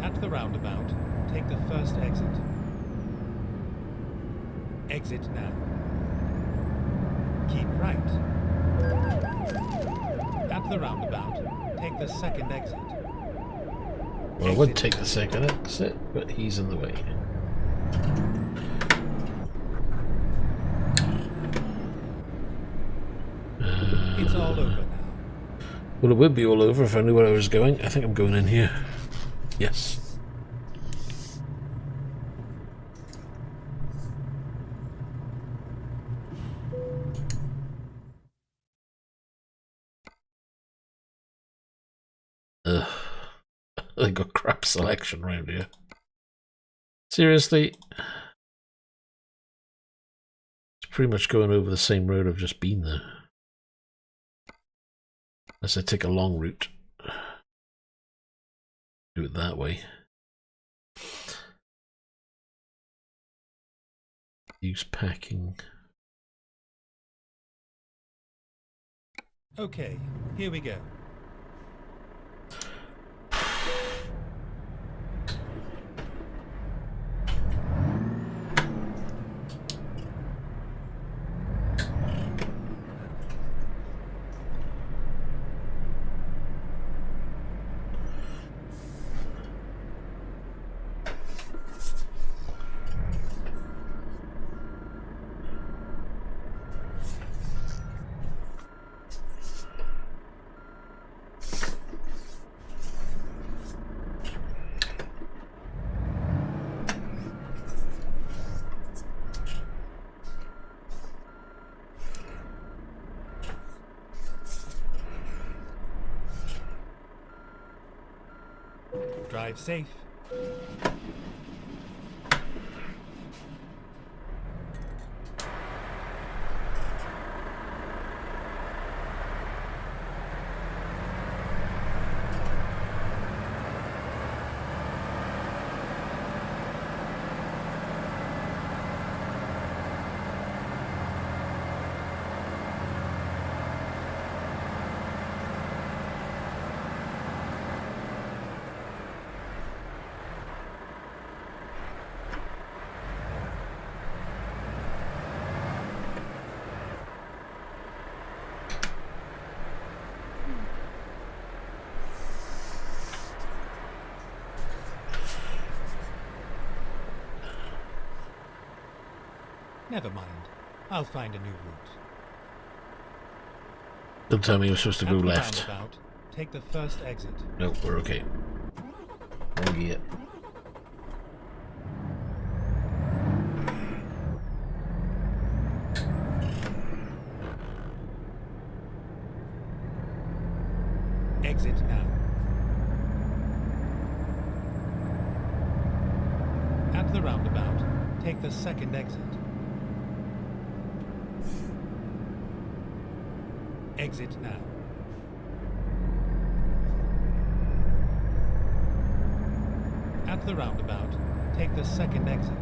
At the roundabout, take the first exit. Exit now. Keep right. At the roundabout, take the second exit. Well, I would take the second exit, but he's in the way. It's all over now. Well, it would be all over if I knew where I was going. I think I'm going in here. Yes. Ugh. They got crap selection around here. Seriously? It's pretty much going over the same road I've just been there. Unless I take a long route. Do it that way. Use packing. Okay, here we go. Drive safe. Never mind. I'll find a new route. Don't tell me you're supposed to go At the left. roundabout, take the first exit. No, we're okay. Oh yeah. Exit now. At the roundabout, take the second exit. Exit now. At the roundabout, take the second exit.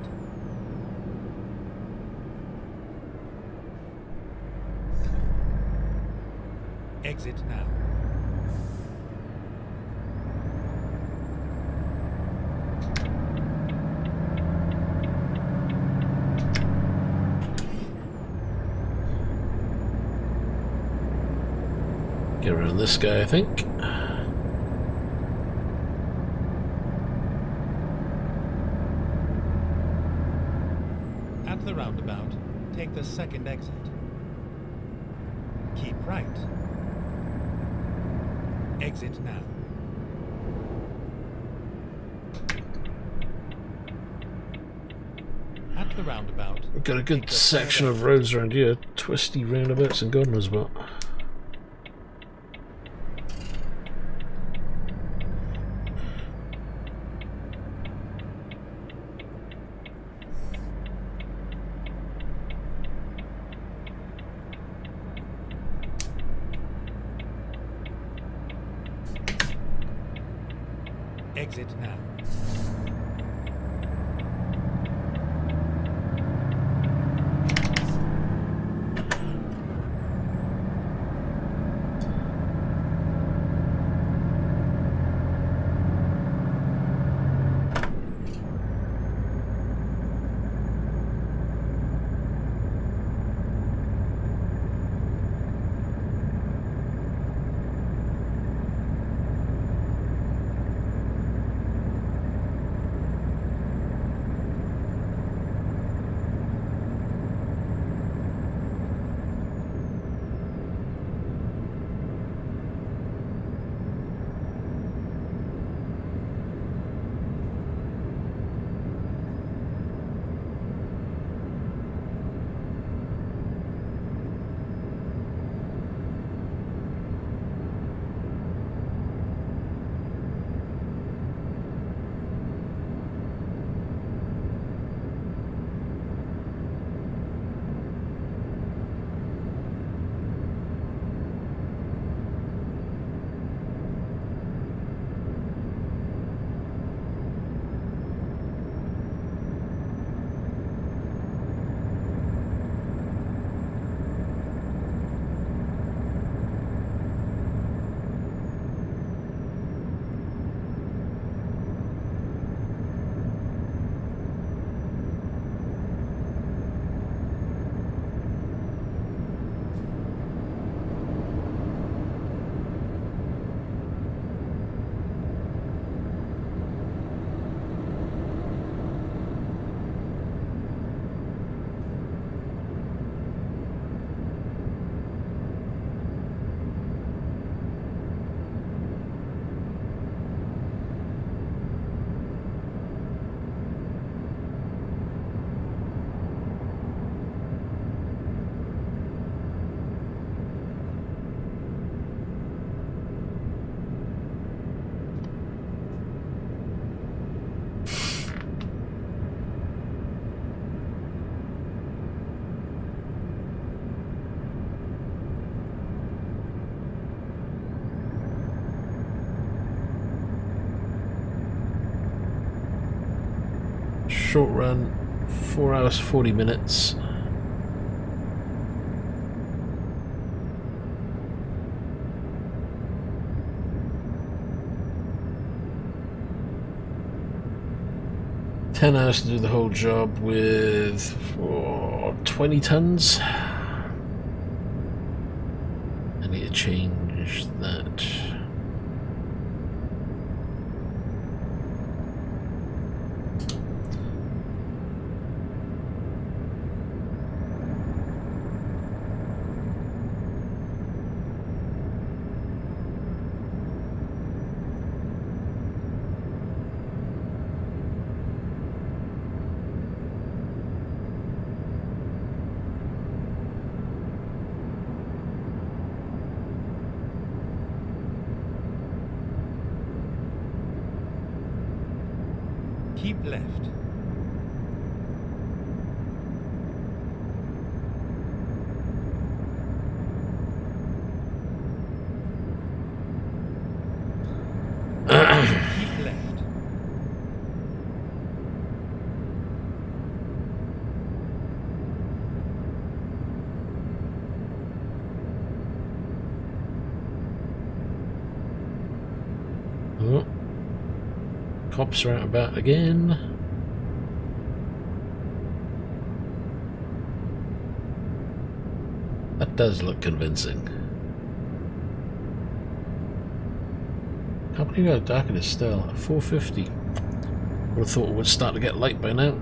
Exit now. Get around this guy, I think. the second exit. Keep right. Exit now. At the roundabout. We've got a good section of roads around here. Twisty roundabouts and God knows what. Exit now. Short run, 4 hours 40 minutes. $10 to do the whole job with 20 tons. I need to change that. Keep left. Keep left. Oh. Cops are out about again. That does look convincing. Can't believe how dark it is still. At 4:50. Would have thought it would start to get light by now.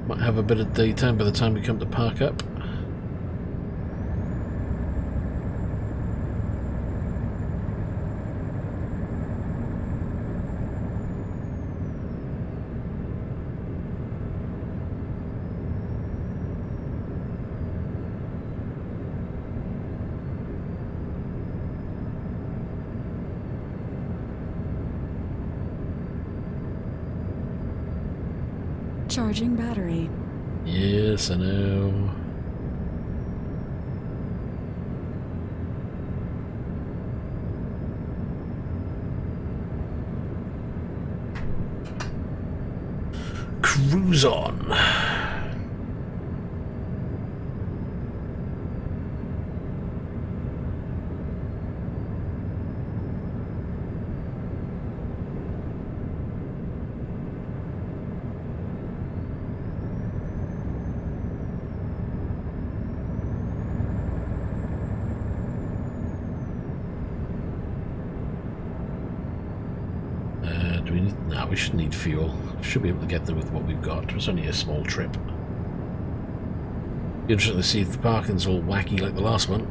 Might have a bit of daytime by the time we come to park up. Charging battery. Yes, I know. Cruise on. Do we need... No, we shouldn't need fuel. Should be able to get there with what we've got. It's only a small trip. Be interesting to see if the parking's all wacky like the last one.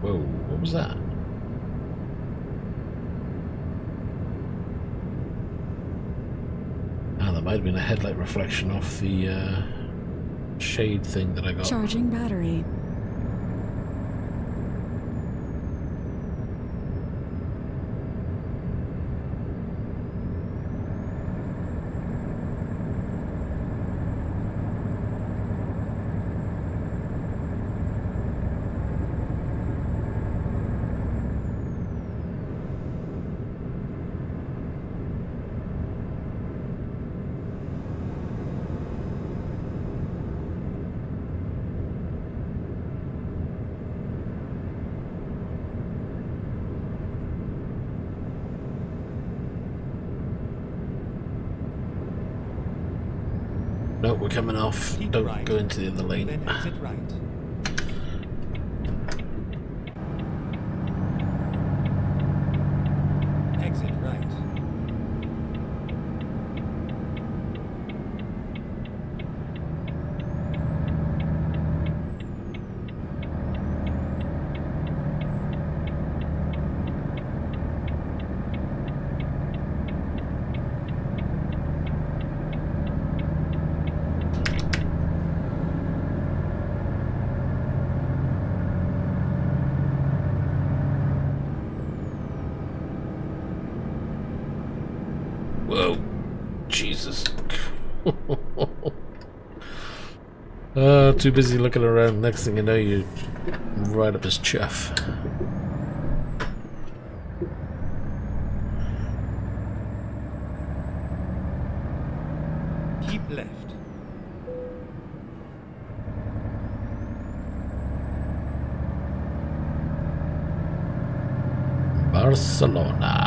Whoa, what was that? Ah, that might have been a headlight reflection off the shade thing that I got. Charging battery. No, we're coming off. Keep Don't right. go into the other lane. Then exit right. Exit right. Whoa. Jesus. Too busy looking around. Next thing you know, you're right up his chuff. Keep left. Barcelona.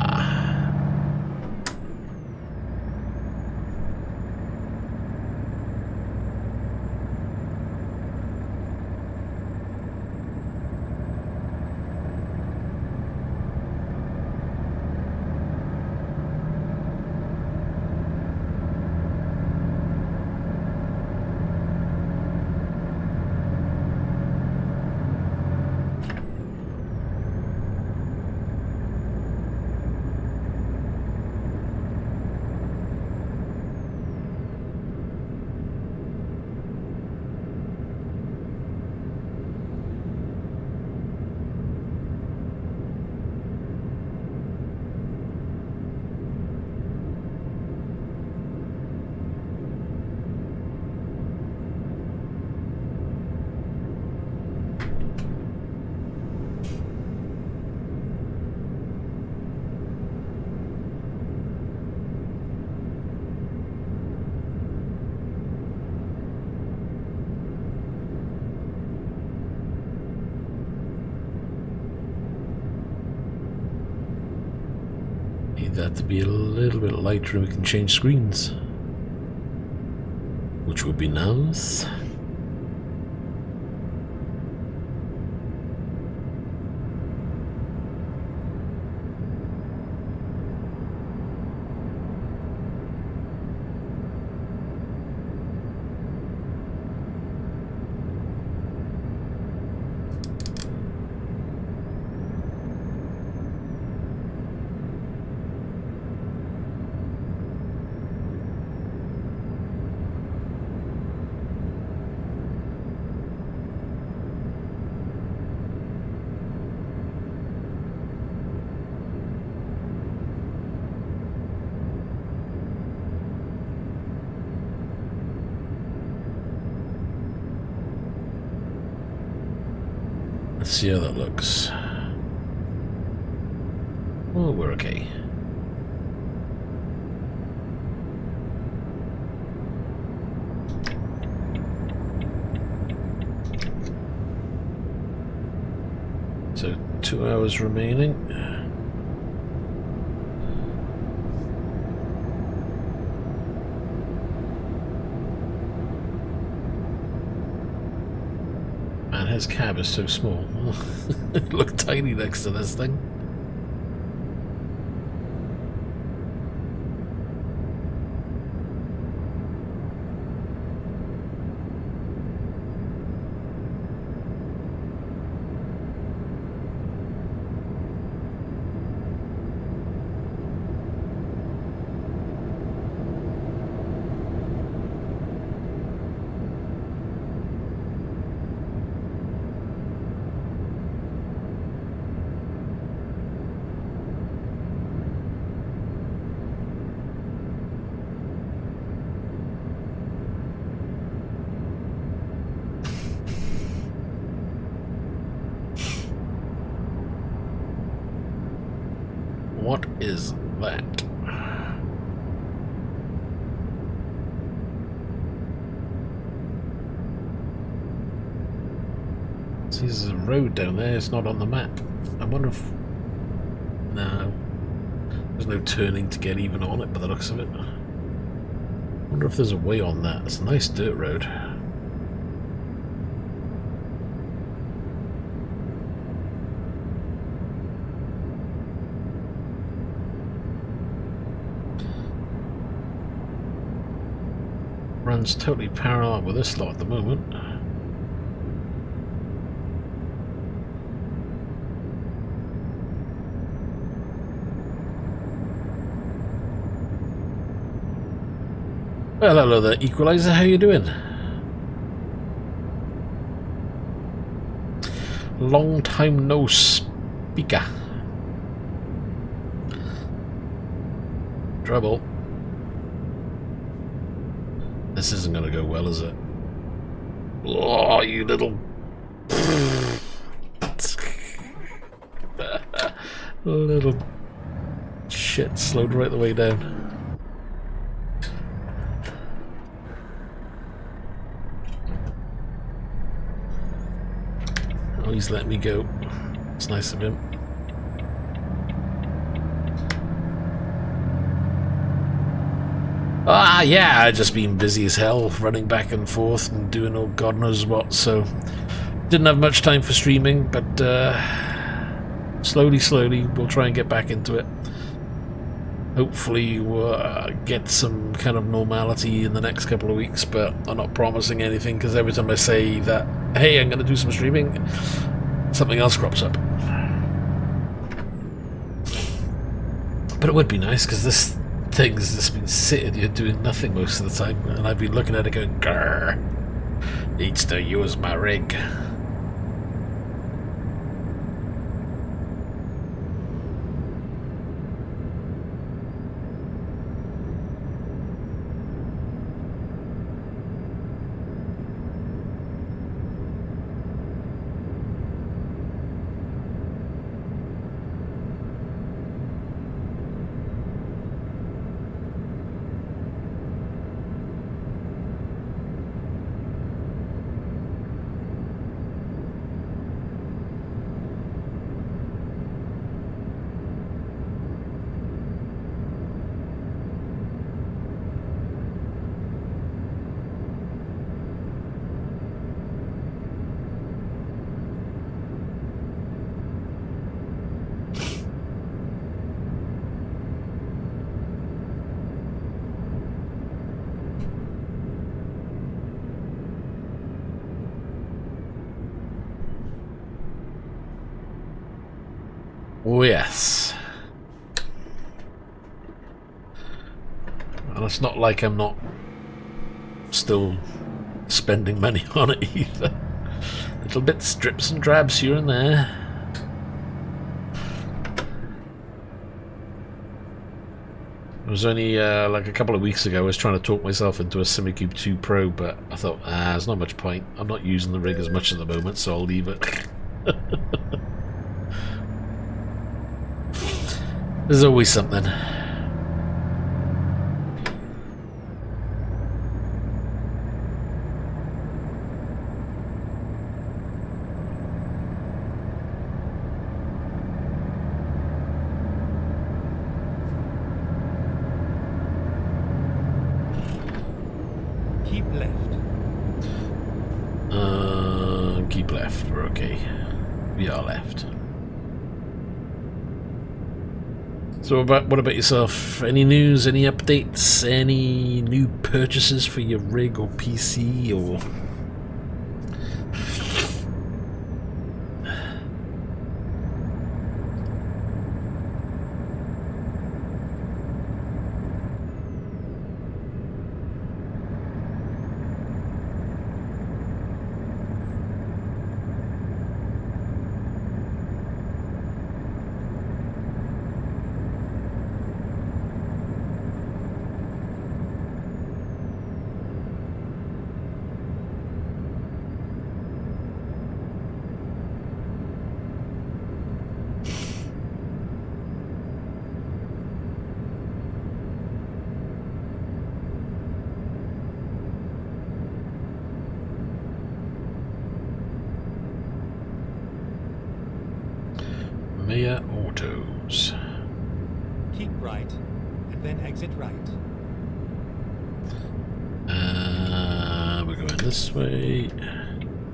Need that to be a little bit lighter and we can change screens. Which would be nice. see how that looks. Oh, we're okay. So 2 hours remaining. Man, his cab is so small. It looked tiny next to this thing. What is that? See, there's a road down there, it's not on the map. I wonder if... No. There's no turning to get even on it by the looks of it. I wonder if there's a way on that. It's a nice dirt road. Runs totally parallel with this lot at the moment. Well, hello there, Equalizer, how you doing? Long time no speaker. Trouble. This isn't going to go well, is it? Oh, you little... little shit, slowed right the way down. Oh, he's let me go. It's nice of him. Ah, yeah, I've just been busy as hell, running back and forth and doing all God knows what, so didn't have much time for streaming, but slowly, we'll try and get back into it. Hopefully we'll get some kind of normality in the next couple of weeks, but I'm not promising anything, because every time I say that, hey, I'm going to do some streaming, something else crops up. But it would be nice, because this thing's just been sitting here doing nothing most of the time, and I've been looking at it going, grrr, needs to use my rig. Oh yes. And it's not like I'm not still spending money on it either. Little bits, drips and drabs here and there. It was only like a couple of weeks ago I was trying to talk myself into a Simicube 2 Pro, but I thought, there's not much point. I'm not using the rig as much at the moment, so I'll leave it. There's always something. Keep left. Keep left. We're okay. We are left. So what about yourself? Any news, any updates, any new purchases for your rig or PC or... Autos. Keep right, and then exit right. We're going this way.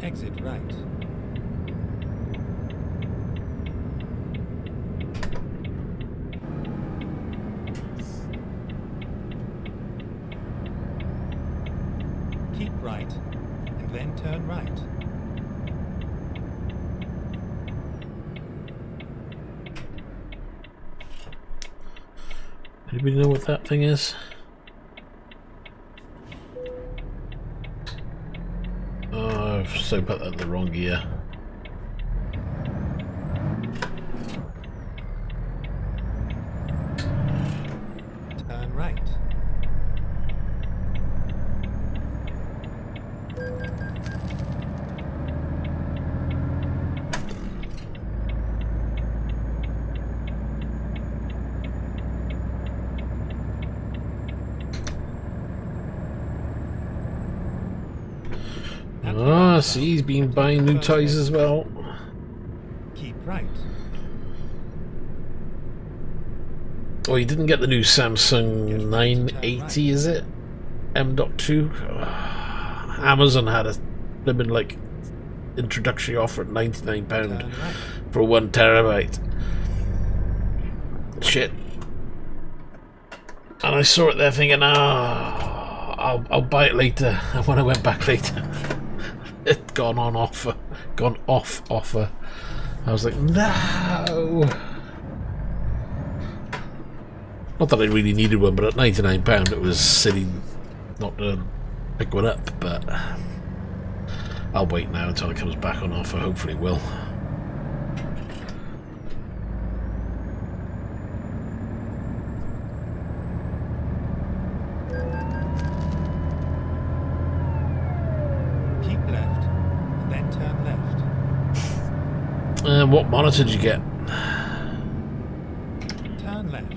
Exit right. Keep right, and then turn right. Anybody know what that thing is? Oh, I've so put that in the wrong gear. Turn right. Ah, see, he's been buying new toys as well. Keep right. Oh, you didn't get the new Samsung 980, is it? M.2? Amazon had a limit like introductory offer at £99 Right. for 1 terabyte. Shit. And I saw it there thinking, I'll buy it later. And when I went back later, it'd gone on offer, gone off offer. I was like, no. Not that I really needed one, but at £99 it was silly not to pick one up. But I'll wait now until it comes back on offer. Hopefully it will. Keep left, and then turn left. What monitor did you get? Turn left.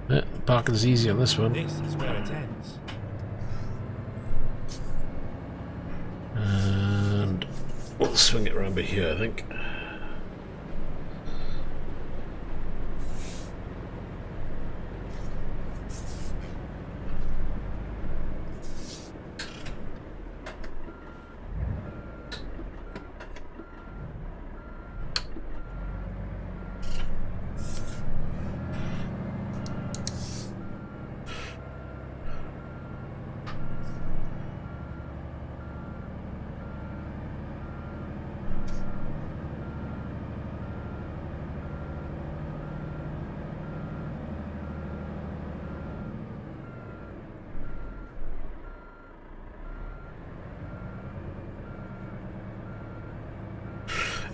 Yeah, parking's easy on this one. This is where it ends. And we'll swing it around by here, I think.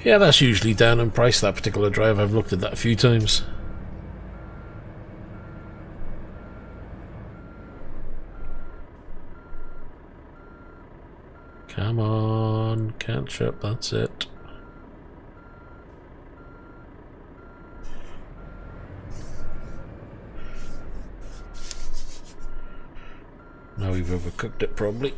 Yeah, that's usually down in price, that particular drive. I've looked at that a few times. Come on, catch up, that's it. Now we've overcooked it probably.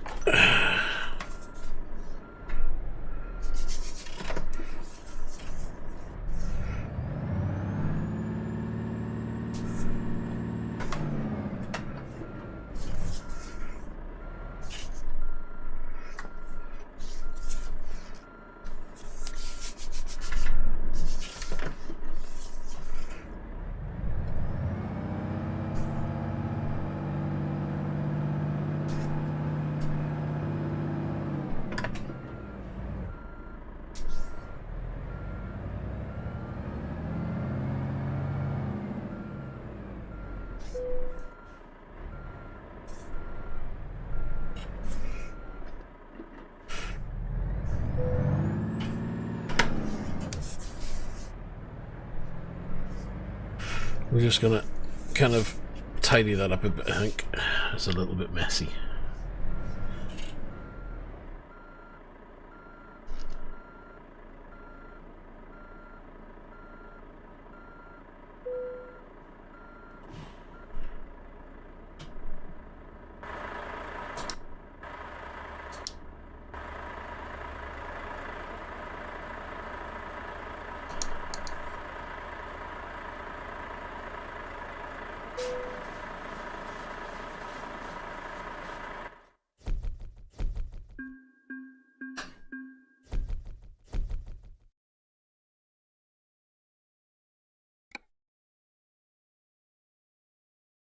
We're just gonna kind of tidy that up a bit, I think. It's a little bit messy.